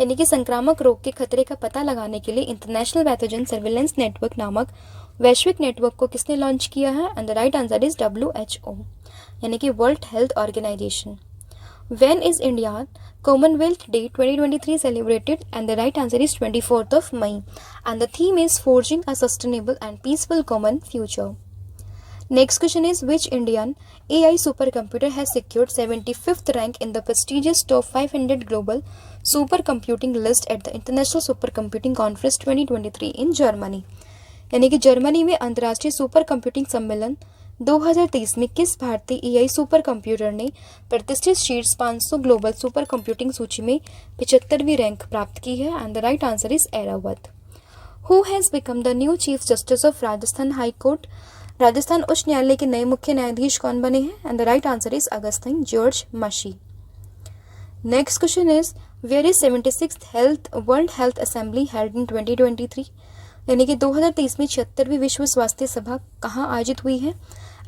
यानी कि संक्रामक रोग के खतरे का पता लगाने के लिए इंटरनेशनल पैथोजन सर्वेलेंस नेटवर्क नामक वैश्विक नेटवर्क को किसने लॉन्च किया है? And the right answer is WHO, यानी कि world health organization. When is India Commonwealth Day 2023 celebrated, and the right answer is 24th of May, and the theme is forging a sustainable and peaceful common future. Next question is, which Indian AI supercomputer has secured 75th rank in the prestigious top 500 global supercomputing list at the International Supercomputing Conference 2023 in Germany? यानी कि Germany में अंतर्राष्ट्रीय super computing सम्मेलन 2023 में किस भारतीय AI super computer ने प्रतिष्ठित शीर्ष 500 ग्लोबल सुपर कंप्यूटिंग सूची में 75वीं रैंक प्राप्त की है? And the right answer is Airawat. Who has become the new chief justice of Rajasthan high court? Rajasthan उच्च न्यायालय के नए मुख्य न्यायाधीश कौन बने हैं? And the right answer is Augustine George Masih. Next question is, where is 76th world health assembly held in 2023? यानी कि 2023 में 76वीं विश्व स्वास्थ्य सभा कहाँ आयोजित हुई है?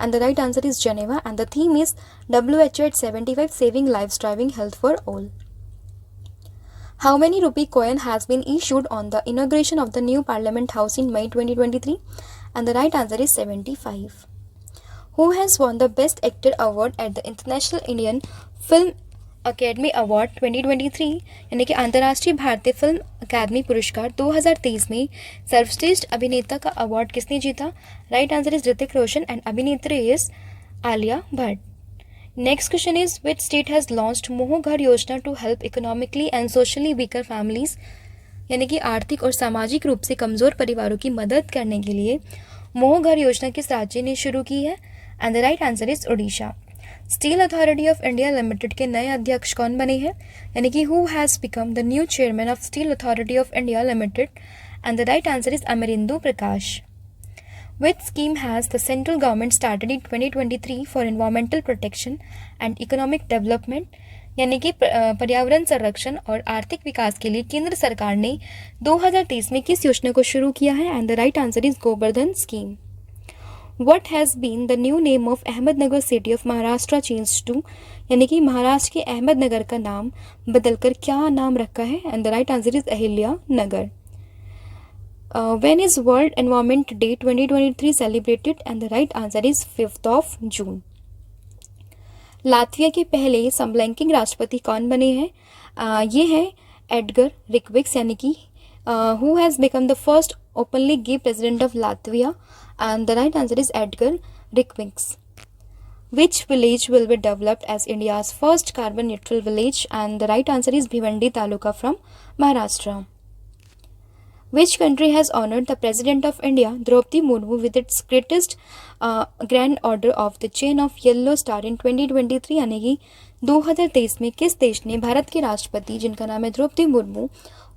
And the right answer is Geneva, and the theme is WHO at 75 saving lives driving health for all. How many rupee coin has been issued on the inauguration of the new Parliament House in May 2023? And the right answer is 75. Who has won the Best Actor Award at the International Indian Film Academy Award 2023? यानी कि अंतर्राष्ट्रीय भारतीय film अकादमी पुरस्कार 2023 में सर्वश्रेष्ठ अभिनेता का award किसने जीता? Right answer is Hrithik Roshan, and अभिनेत्री is Alia Bhatt. Next question is, which state has launched Mo Ghara Yojana to help economically and socially weaker families? यानी कि आर्थिक और सामाजिक रूप से कमजोर परिवारों की मदद करने के लिए मोह घर योजना किस राज्य ने शुरू की है? एंड द राइट आंसर इज Odisha. Steel authority of India limited के नए अध्यक्ष कौन बने हैं? यानी कि who has become the new chairman of steel authority of India limited? And the right answer is Amarendu Prakash. Which scheme has the central government started in 2023 for environmental protection and economic development? यानी कि पर्यावरण संरक्षण और आर्थिक विकास के लिए केंद्र सरकार ने 2023 में किस योजना को शुरू किया है? And the right answer is Govardhan scheme. What has been the new name of Ahmednagar city of Maharashtra change to? यानी कि महाराष्ट्र के अहमदनगर का नाम बदलकर क्या नाम रखा है? And the right answer is Ahilya Nagar. When is World Environment Day 2023 celebrated? And the right answer is 5th of June. Latvia के पहले समलैंगिक राष्ट्रपति कौन बने हैं? ये है एडगर रिक्विक्स, यानी कि who has become the first openly gay president of Latvia? And the right answer is Edgar Rickwincks. Which village will be developed as India's first carbon neutral village? And the right answer is Bhiwandi Taluka from Maharashtra. Which country has honored the President of India, Draupadi Murmu, with its greatest Grand Order of the Chain of Yellow Star in 2023? यानी कि 2023 में किस देश ने भारत के राष्ट्रपति, जिनका नाम है द्रौपदी मुर्मू,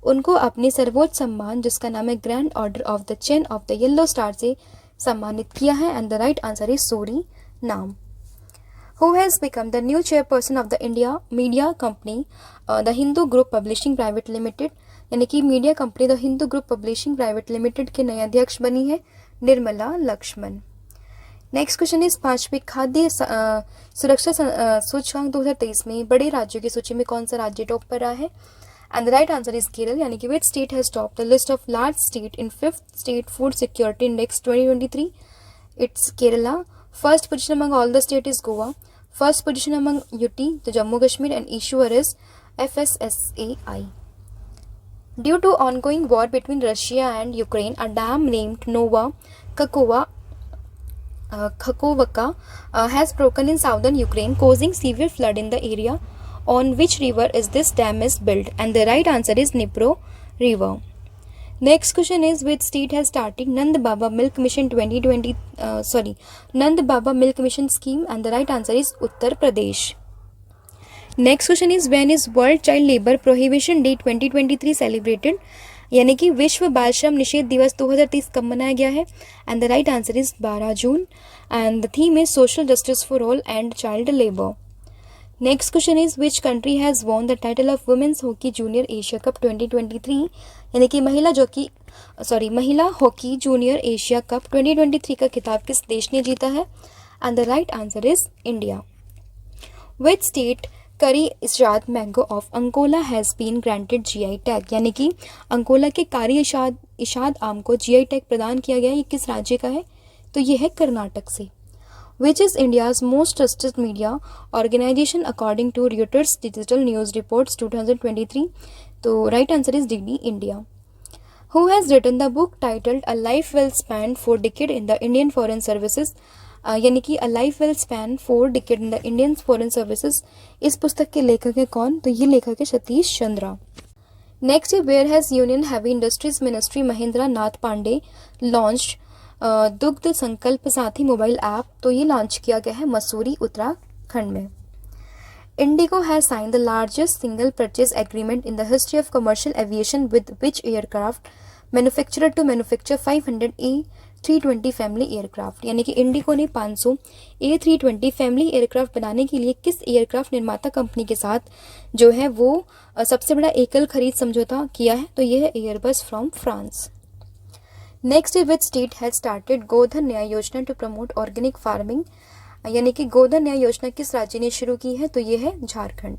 उनको अपने सर्वोच्च सम्मान, जिसका नाम है grand order of the chain of the yellow star, से सम्मानित किया है? And the right answer is Suri नाम. Who has become the new chairperson of the India media company, the Hindu Group Publishing Private Limited? यानी कि media company the Hindu group publishing private limited के नए अध्यक्ष बनी है Nirmala Lakshman. Next question is, पांचवी खाद्य सुरक्षा सूचकांक 2023 में बड़े राज्यों की सूची में कौन सा राज्य टॉप पर रहा है? And the right answer is Kerala. यानी कि विच state has top the list of large state in 5th state food security index 2023? It's Kerala. First position among all the state is Goa. First position among UT the Jammu Kashmir, and issuer is FSSAI. Due to ongoing war between Russia and Ukraine, a dam named Nova Kakhovka has broken in southern Ukraine, causing severe flood in the area. On which river is this dam is built? And the right answer is Dnipro River. Next question is, which state has started Nand Baba Milk Mission Nand Baba Milk Mission scheme? And the right answer is Uttar Pradesh. Next question is, when is world child labour prohibition day 2023 celebrated? यानी कि विश्व बाल श्रम निषेध दिवस 2023 कब मनाया गया है? And the right answer is 12 June, and the theme is social justice for all and child labour. Next question is, which country has won the title of women's hockey junior Asia cup 2023? यानी कि महिला hockey junior Asia cup 2023 का खिताब किस देश ने जीता है? And the right answer is India. Which state Kari Ishad mango of Ankola has been granted GI tag? यानी कि अंकोला के कारी इशाद आम को GI टैग प्रदान किया गया. ये किस राज्य का है? तो ये है कर्नाटक से. Which is India's most trusted media organization according to Reuters Digital News Reports 2023? तो right answer is DD India. Who has written the book titled A Life Well Spent 4 Decades in the Indian Foreign Services? यानी कि A Life Well Spent 4 Decades in the Indian Foreign Services. इस पुस्तक के लेखक है कौन? तो ये लेखक है Satish Chandra. Next, where has union heavy industries ministry Mahendra Nath Pandey launch Dugdh Sankalp साथी मोबाइल ऐप? तो ये लॉन्च किया गया है मसूरी उत्तराखंड में. IndiGo has sign the largest single purchase agreement in the history of commercial aviation with which aircraft manufacturer to manufacture 500 A320 family aircraft? यानी कि Indigo ने 500 A320 फैमिली एयरक्राफ्ट बनाने के लिए किस एयरक्राफ्ट निर्माता कंपनी के साथ जो है वो सबसे बड़ा एकल खरीद समझौता किया है? तो यह है Airbus from France. Next, which state has started Godhan Nyay Yojana to promote organic farming? यानी कि गोधन न्याय योजना किस राज्य ने शुरू की है? तो यह है Jharkhand.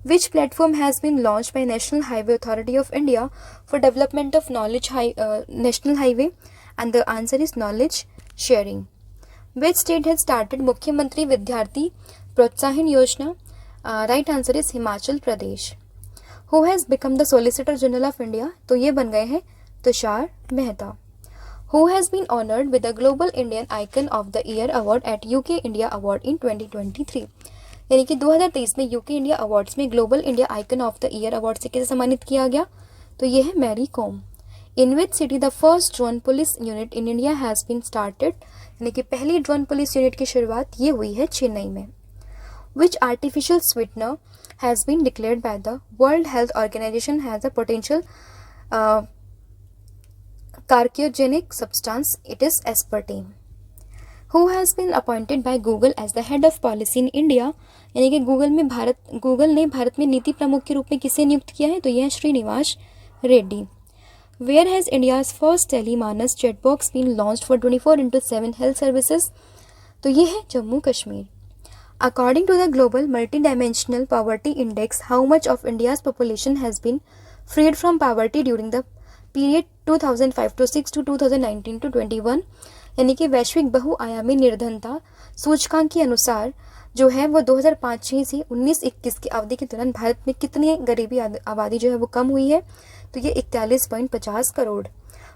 Which platform has been launched by National Highway Authority of India for development of national highway? And the answer is knowledge sharing. Which state has started मुख्यमंत्री विद्यार्थी प्रोत्साहन योजना? Right answer is Himachal Pradesh. Who has become the Solicitor General of India? तो ये बन गए हैं Tushar Mehta. Who has been honored with the Global Indian Icon of the Year Award at UK India Award in 2023? यानी कि 2023 में यूके इंडिया अवार्ड्स में global India icon of the year award से किसे सम्मानित किया गया? तो ये है Mary Kom. In which city the first drone police unit in India has been started? यानी कि पहली ड्रोन पुलिस यूनिट की शुरुआत ये हुई है चेन्नई में. Which artificial sweetener has been declared by the world health organisation has a potential carcinogenic substance? It is aspartame. Who has been appointed by Google as the head of policy in India? यानी कि Google ने भारत में नीति प्रमुख के रूप में किसे नियुक्त किया है? तो यह है Srinivas Reddy. Where has India's first Telemanas chat box been launched for 24/7 health services? तो यह है Jammu Kashmir. According to the Global Multidimensional Poverty Index, how much of India's population has been freed from poverty during the period 2005 to 6 to 2019 to 21? यानी कि वैश्विक बहुआयामी निर्धनता सूचकांक के अनुसार जो है वो 2005-6 से 19-21 की अवधि के दौरान भारत में कितनी गरीबी आबादी जो है वो कम हुई है? तो ये 41.50 crore.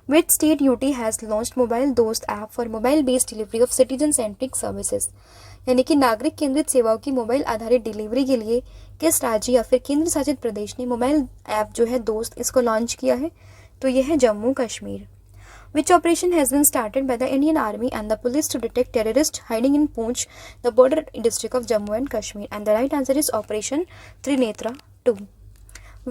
Which state UT has launched mobile Dost app for mobile based delivery of citizen centric services? यानी कि नागरिक केंद्रित सेवाओं की मोबाइल आधारित डिलीवरी के लिए किस राज्य या फिर केंद्र शासित प्रदेश ने मोबाइल ऐप जो है दोस्त इसको लॉन्च किया है? तो यह है Jammu Kashmir. Which operation has been started by the Indian Army and the police to detect terrorists hiding in Poonch, the border district of Jammu and Kashmir? And the right answer is Operation Trinetra 2.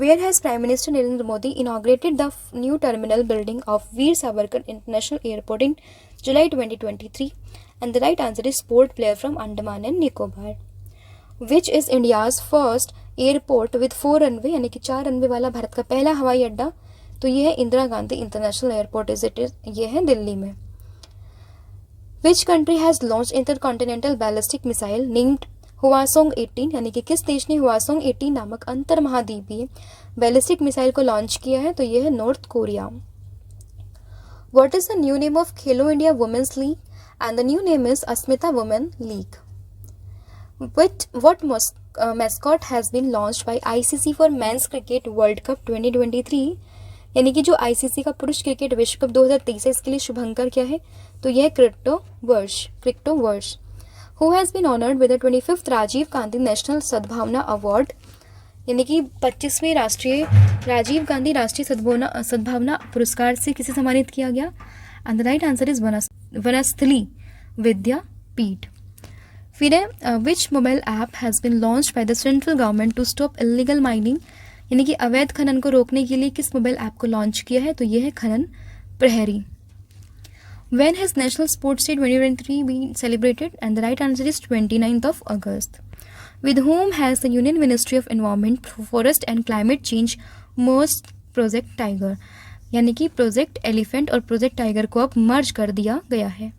Where has Prime Minister Narendra Modi inaugurated the new terminal building of Veer Savarkar International Airport in July 2023? And the right answer is Port Blair from Andaman and Nicobar. Which is India's first airport with 4 runway यानी कि 4 runway वाला भारत का पहला हवाई अड्डा? तो ये है इंदिरा गांधी इंटरनेशनल एयरपोर्ट. ये है दिल्ली में. Which country has launch intercontinental ballistic missile named Hwasong 18? यानी कि किस देश ने हुआसोंग 18 नामक अंतर महाद्वीपीय बैलिस्टिक मिसाइल को लॉन्च किया है? तो ये है North Korea. What is the new name of Khelo India women's league? And the new name is Asmita women league. What mascot has been launched by ICC for Men's Cricket World Cup 2023? यानी कि जो ICC का पुरुष cricket विश्व cup 2023 है इसके लिए शुभंकर क्या है? तो यह क्रिप्टो वर्ष. Who has been honoured with the 25th Rajiv Gandhi national Sadbhavana award? यानी कि 25वें राष्ट्रीय राजीव गांधी राष्ट्रीय सद्भावना पुरस्कार से किसे सम्मानित किया गया? And the right answer is Vanasthali Vidyapith. फिर है which mobile app has been launched by the central government to stop illegal mining? यानी कि अवैध खनन को रोकने के लिए किस मोबाइल ऐप को लॉन्च किया है? तो यह है खनन प्रहरी. When has National Sports Day 2023 been celebrated? And the right answer is 29th of August. With whom has the Union Ministry of Environment, Forest and Climate Change merged Project Tiger? यानी कि project elephant और project tiger को अब merge कर दिया गया है.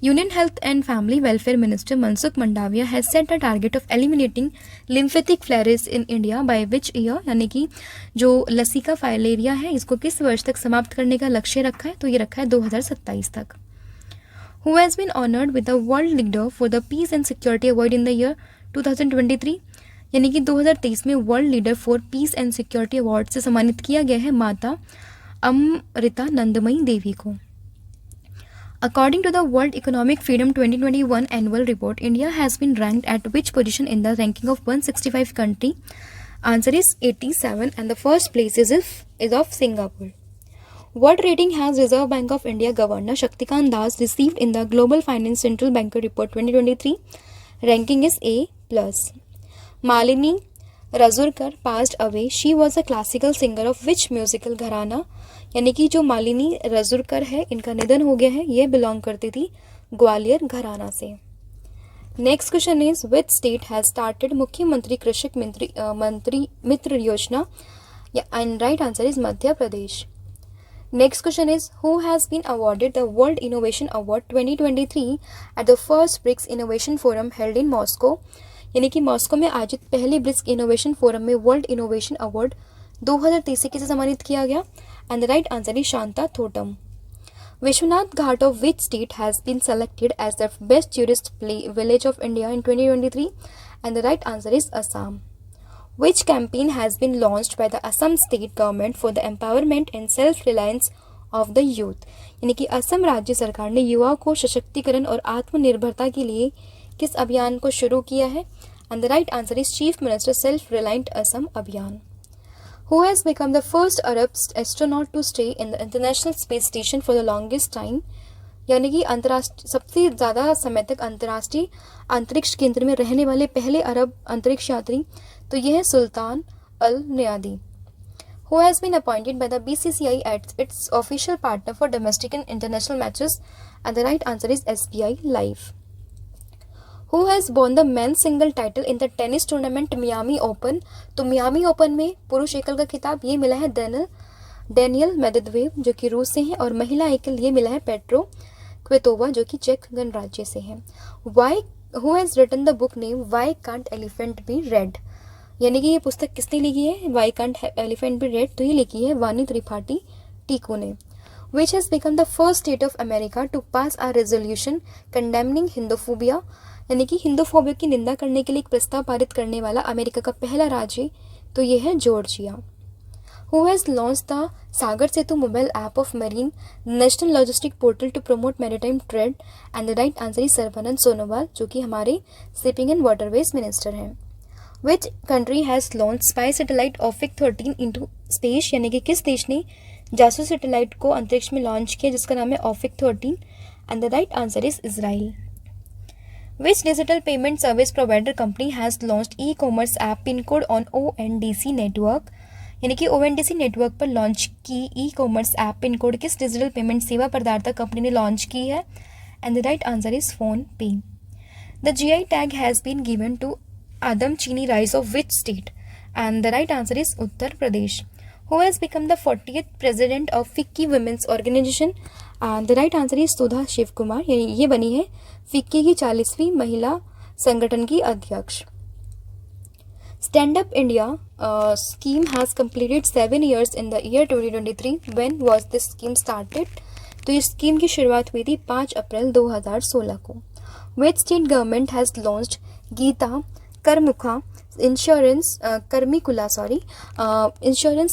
Union health and family welfare minister Mansukh Mandaviya has set a target of eliminating lymphatic filariasis in India by which year? यानी कि जो लसिका फाइलेरिया है इसको किस वर्ष तक समाप्त करने का लक्ष्य रखा है? तो ये रखा है 2027 तक. Who has been honored with the World Leader for the Peace and Security Award in the year 2023? यानी कि 2023 में world leader for piece and security award से सम्मानित किया गया है माता अमृता नंदमयी देवी को. According to the World Economic Freedom 2021 annual report, India has been ranked at which position in the ranking of 165 country? Answer is 87 and the first place is of Singapore. What rating has Reserve Bank of India Governor Shaktikant Das received in the Global Finance Central Banker Report 2023? Ranking is A+. Malini Razurkar passed away. She was a classical singer of which musical घराना? यानी कि जो मालिनी रजुरकर है इनका निधन हो गया है, ये बिलोंग करती थी ग्वालियर घराना से. Next question is which state has started Mukhyamantri Krishak Mantri Mitra Yojana? And right answer is Madhya Pradesh. Next question is who has been awarded the world innovation award 2023 at the first BRICS innovation forum held in Moscow? यानी कि Moscow में आयोजित पहले BRICS innovation forum में world innovation award 2023 से किसे सम्मानित किया गया? And the right answer is Shanta Thoutam. Vishwanath Ghat of which state has been selected as the best tourist village of India in 2023? And the right answer is Assam. Which campaign has been launched by the Assam state government for the empowerment and self-reliance of the youth? यानी कि असम राज्य सरकार ने युवाओं को सशक्तिकरण और आत्मनिर्भरता के लिए किस अभियान को शुरू किया है? And the right answer is Chief Minister Self-Reliant Assam अभियान. Who has become the first Arab astronaut to stay in the International Space Station for the longest time? यानी कि अंतर्राष्ट्रीय सबसे ज़्यादा समय तक अंतर्राष्ट्रीय अंतरिक्ष केंद्र में रहने वाले पहले अरब अंतरिक्ष यात्री, तो यह है सुल्तान अल नयादी. Who has been appointed by the BCCI as its official partner for domestic and international matches? And the right answer is SBI Live. Who has won the men's single title in the tennis tournament Miami Open? तो Miami open में पुरुष एकल का खिताब ये मिला है Daniel Medvedev जो कि रूस से है, और महिला एकल ये मिला है पेट्रो क्वेतोवा जो कि चेक गणराज्य से है. Who has written the book name Why Can't Elephant Be Red? यानी कि ये पुस्तक किसने लिखी है? Why Can't Elephant Be Red? तो ये लिखी है वानी त्रिपाठी टीकू ने. Which has become the first state of America to pass a resolution condemning Hindophobia? यानी कि हिंदोफोबिया की निंदा करने के लिए एक प्रस्ताव पारित करने वाला अमेरिका का पहला राज्य, तो ये है Georgia. Who has launched the Sagar Setu mobile app of marine national logistic portal to promote maritime trade? And the right answer is Sarbananda Sonowal जो कि हमारे शिपिंग एंड वाटरवेज मिनिस्टर हैं. Which country has launch spy satellite Ofek 13 into space? यानी कि किस देश ने जासूस सैटेलाइट को अंतरिक्ष में लॉन्च किया जिसका नाम है ऑफिक 13? And the right answer is Israel. Which digital payment service provider company has launched e-commerce app pin code on ONDC network? यानी कि ONDC नेटवर्क पर लॉन्च की e commerce app pin code किस डिजिटल पेमेंट सेवा प्रदाता company ने launch की है? And the right answer is PhonePe. The GI tag has been given to Adam Chini rice of which state? And the right answer is Uttar Pradesh. Who has become the 40th president of FICCI Women's Organization? And the right answer is Sudha Shiv Kumar. ये बनी है FICCI की 40वीं महिला संगठन की अध्यक्ष. Stand up India scheme has completed 7 years in the year 2023. When was this scheme started? तो इस स्कीम की शुरुआत हुई थी 5 अप्रैल 2016 को. Which state government has launched Geetha Karmukha insurance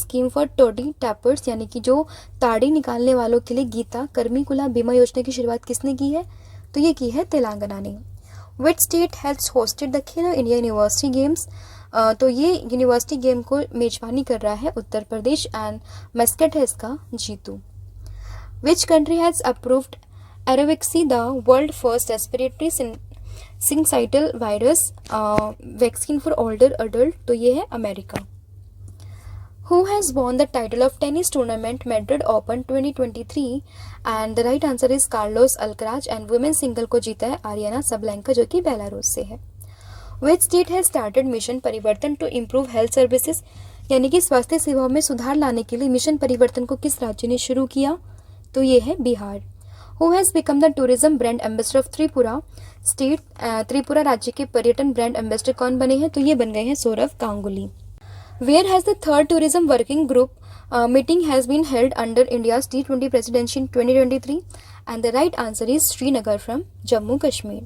scheme for toddy tappers? यानी कि जो ताड़ी निकालने वालों के लिए गीता कर्मिकुला बीमा योजना की शुरुआत किसने की है? तो ये की है तेलंगाना ने. विच state has hosted the Khelo India university games? तो ये यूनिवर्सिटी गेम को मेजबानी कर रहा है उत्तर प्रदेश एंड मस्कट है इसका Jeetu. Which country has approved Arexvy the world first respiratory syncytial virus vaccine for older adult? तो ये है America. Who has won the title of tennis tournament Madrid Open 2023? And the right answer is Carlos Alcaraz. And women single को जीता है Ariana Sabalenka जो कि Belarus से है. विच स्टेट हैज स्टार्टेड मिशन परिवर्तन टू इम्प्रूव हेल्थ सर्विसेज? यानी कि स्वास्थ्य सेवाओं में सुधार लाने के लिए मिशन परिवर्तन को किस राज्य ने शुरू किया? तो ये है Bihar. Who has become the tourism brand ambassador of Tripura state? Tripura राज्य के पर्यटन ब्रांड एम्बेसडर कौन बने हैं? तो ये बन गए हैं Saurav Ganguly. Where has the third tourism working group meeting has been held under India's T20 presidency in 2023, and the right answer is Srinagar from Jammu Kashmir.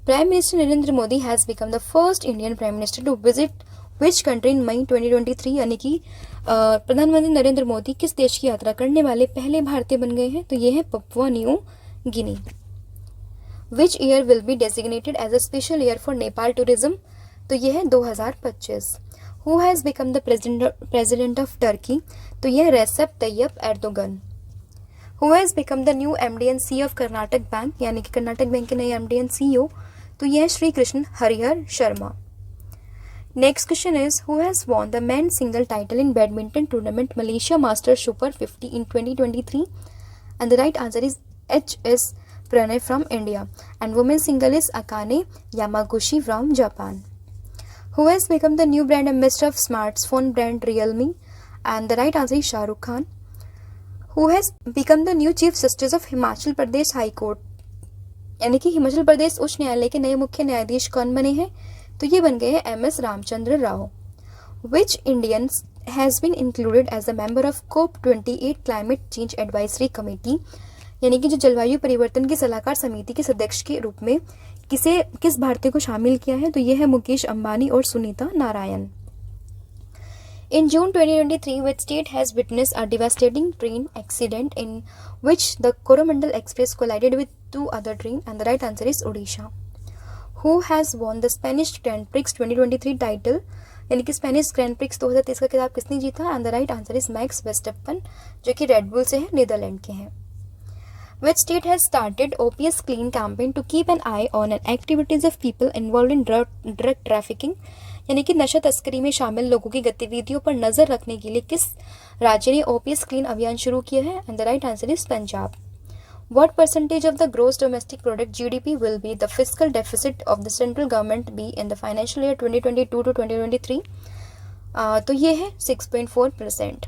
Prime Minister Narendra Modi has become the first Indian Prime Minister to visit which country in May 2023, यानी कि प्रधानमंत्री नरेंद्र मोदी किस देश की यात्रा करने वाले पहले भारतीय बन गए हैं? तो ये है Papua New Guinea. Which year will be designated as a special year for Nepal tourism? तो ये है 2025. Who has become the president of Turkey? तो ये है Recep Tayyip Erdogan. Who has become the new MD and CEO of Karnataka bank, यानी कि Karnataka bank के नए MD and CEO? तो ये है Shri Krishna Harihar Sharma. Next question is, who has won the men's single title in badminton tournament Malaysia Masters Super 50 in 2023? And the right answer is H.S. Pranay from India. And women's single is Akane Yamaguchi from Japan. Who has become the new brand ambassador of smartphone brand Realme? And the right answer is Shah Rukh Khan. Who has become the new Chief Justice of Himachal Pradesh High Court? यानी कि हिमाचल प्रदेश उच्च न्यायालय के नए मुख्य न्यायाधीश कौन बने हैं? तो ये बन गए हैं MS Ramchandra Rao. Which Indians has been included as a member of COP28 Climate Change Advisory Committee? यानी कि जो जलवायु परिवर्तन की सलाहकार समिति के सदस्य के रूप में किस भारतीय को शामिल किया है? तो ये है मुकेश अंबानी और Sunita Narayan. In June 2023, which state has witnessed a devastating train accident in which the Coromandel Express collided with two other trains? And the right answer is Odisha. Who has won the Spanish Grand Prix 2023 title? यानी कि Spanish grand prix 2023 का खिताब किसने जीता? And the right answer is max Verstappen, जो कि red bull से है, नीदरलैंड के हैं. Which state has started OPS Clean campaign to keep an eye on activities of people involved in drug trafficking? यानी कि नशा तस्करी में शामिल लोगों की गतिविधियों पर नजर रखने के लिए किस राज्य ने OPS Clean अभियान शुरू किया है? And the right answer is Punjab. What percentage of the gross domestic product GDP will be the fiscal deficit of the central government be in the financial year 2022 to 2023? तो ये है 6.4%.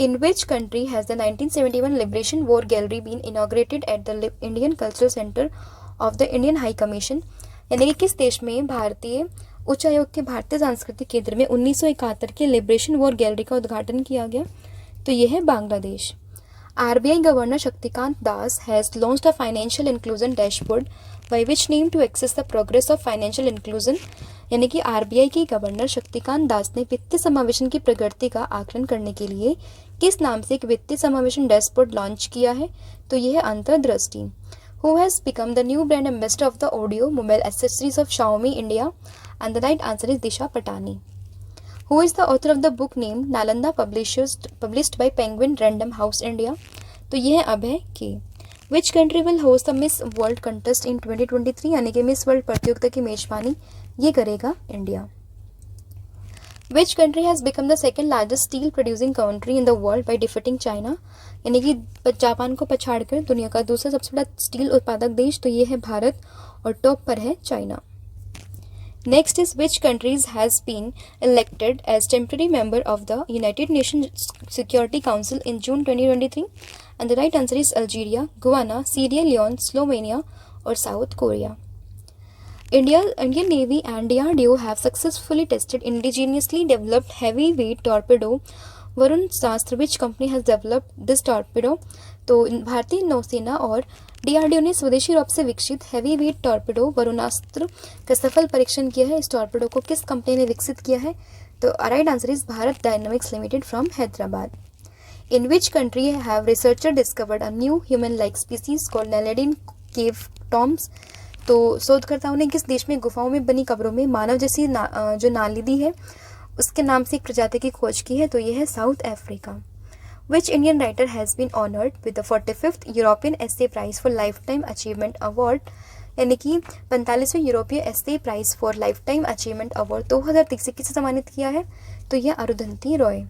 In which country has the 1971 Liberation War Gallery been inaugurated at the Indian Cultural Center of the Indian High Commission? यानी कि किस देश में भारतीय उच्च आयोग के भारतीय सांस्कृतिक केंद्र में 1971 के लिबरेशन वॉर गैलरी का उद्घाटन किया गया? तो ये है Bangladesh. RBI Governor Shaktikant Das has launched a financial inclusion dashboard by which name to access the progress of financial inclusion? यानी कि RBI की गवर्नर शक्तिकांत दास ने वित्तीय समावेशन की प्रगति का आकलन करने के लिए किस नाम से एक वित्तीय समावेशन डैशबोर्ड लॉन्च किया है? तो यह है अंतर्दृष्टि. Who has become the new brand ambassador of the audio mobile accessories of Xiaomi India? And the right answer is Disha Patani. Who is the author of the book named Nalanda published by Penguin Random House India? तो ये है अभय के. Which country will host the Miss World contest in 2023? यानी कि miss world प्रतियोगिता की मेजबानी ये करेगा India. Which country has become the second largest steel producing country in the world by defeating China? यानी कि जापान को पछाड़कर दुनिया का दूसरा सबसे बड़ा स्टील उत्पादक देश, तो ये है भारत और टॉप पर है China. Next is, which countries has been elected as temporary member of the United Nations Security Council in June 2023? And the right answer is Algeria, Guyana, Sierra Leone, Slovenia और South Korea. Indian Navy and DRDO have successfully tested indigenously developed heavyweight torpedo Varun शास्त्र. which company has developed this torpedo? तो भारतीय नौसेना और DRDO ने स्वदेशी रूप से विकसित हैवी वेट टॉर्पेडो वरुणास्त्र का सफल परीक्षण किया है. इस टॉर्पेडो को किस कंपनी ने विकसित किया है? तो right answer is Bharat dynamics limited from Hyderabad. In which country have researcher discovered a new human like species called naledi cave tombs? तो शोधकर्ताओं ने किस देश में गुफाओं में बनी कब्रों में मानव जैसी जो नालिदी है उसके नाम से एक प्रजाति की खोज की है? तो यह है south Africa. Which Indian writer has been honored with the 45th European Essay Prize for Lifetime Achievement Award? यानी कि 45वें यूरोपीय essay prize for lifetime achievement award 2023 से किसे सम्मानित किया है? तो यह Arundhati Roy.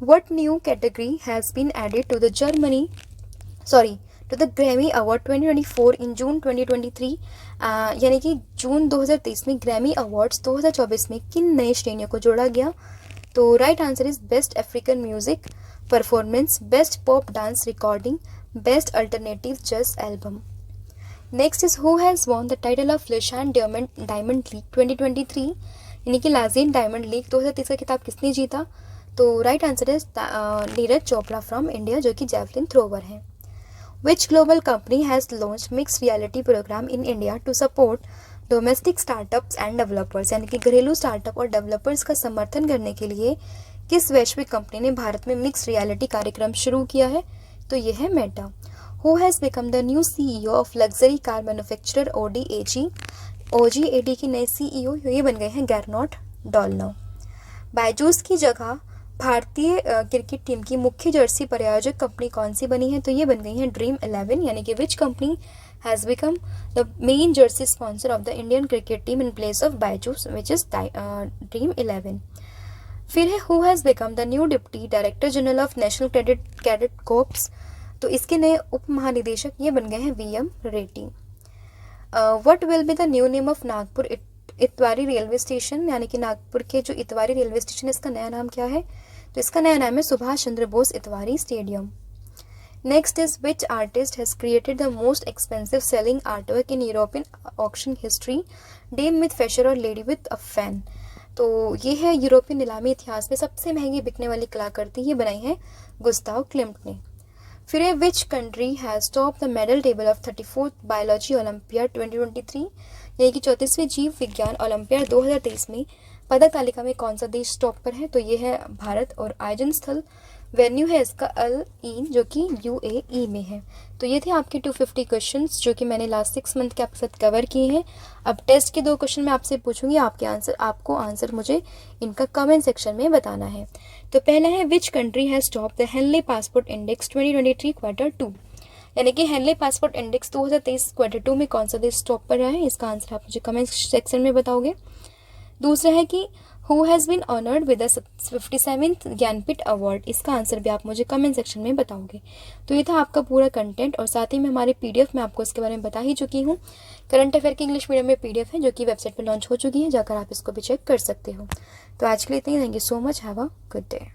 What new category has been added to the Grammy Award 2024 in June 2023? यानी कि जून 2023 में ग्रैमी अवार्ड्स 2024 में किन नए श्रेणियों को जोड़ा गया? तो right answer is best African music performance, best pop dance recording, best alternative jazz album. Next is who has won the title of Lausanne diamond league 2023? यानी कि लाज़ेन डायमंड लीग 2023 का खिताब किसने जीता? तो right answer is Neeraj Chopra from India, जो कि javelin thrower है। Which global company has launch mix reality program in India to support domestic startups and developers, यानी कि घरेलू स्टार्टअप और डेवलपर्स का समर्थन करने के लिए किस वैश्विक कंपनी ने भारत में मिक्स रियलिटी कार्यक्रम शुरू किया है? तो ये है Meta. Who has become the new CEO of luxury car manufacturer Audi AG? OG AD की नए CEO ये बन गए हैं गेरनॉट डॉलनव। बायजूस की जगह भारतीय क्रिकेट टीम की मुख्य जर्सी प्रायोजक कंपनी कौन सी बनी है? तो ये बन गई है ड्रीम 11, यानी कि which company has become the main Jersey sponsor of the Indian cricket team in place of Byju's, which is dream 11। फिर है who has become the new deputy director general of national cadet corps? तो इसके नए उप महानिदेशक ये बन गए हैं VM Reddy. What will be the new name of Nagpur Itwari railway station, यानी कि नागपुर के जो इतवारी रेलवे स्टेशन इसका नया नाम क्या है? तो इसका नया नाम है Subhash Chandra Bose Itwari stadium. Next is which artist has created the most expensive selling artwork in European auction history, dame with fächer और लेडी विथ अ फैन? तो ये है यूरोपियन नीलामी इतिहास में सबसे महंगी बिकने वाली कलाकृति, ये बनाई है गुस्ताव क्लिम्ट ने। फिर है which country has top the medal table of 34th biology olympiad 2023, यानी कि 34वें जीव विज्ञान ओलंपियाड 2023 में पदक तालिका में कौन सा देश टॉप पर है? तो ये है भारत, और आयोजन स्थल वेन्यू है इसका अल ईन, जो कि UAE में है। तो ये थे आपके 250 क्वेश्चंस जो कि मैंने लास्ट 6 मंथ के आपके साथ कवर किए हैं। अब टेस्ट के 2 क्वेश्चन मैं आपसे पूछूंगी, आपको आंसर मुझे इनका कमेंट सेक्शन में बताना है। तो पहला है which country has top the Henley passport index 2023 Q2, यानी कि हेनले पासपोर्ट इंडेक्स 2023 Q2 में कौन सा देश टॉप पर रहा है? इसका आंसर आप मुझे कमेंट सेक्शन में बताओगे। दूसरा है कि who has been honoured with the 57th Jnanpith award, इसका आंसर भी आप मुझे कमेंट सेक्शन में बताओगे। तो ये था आपका पूरा कंटेंट, और साथ ही में हमारी PDF मैं आपको इसके बारे में बता ही चुकी हूँ। करंट अफेयर की इंग्लिश मीडियम में PDF है जो कि वेबसाइट पर लॉन्च हो चुकी है, जाकर आप इसको भी चेक कर सकते हो। तो आज के लिए इतना ही। Thank you so much, have a good day.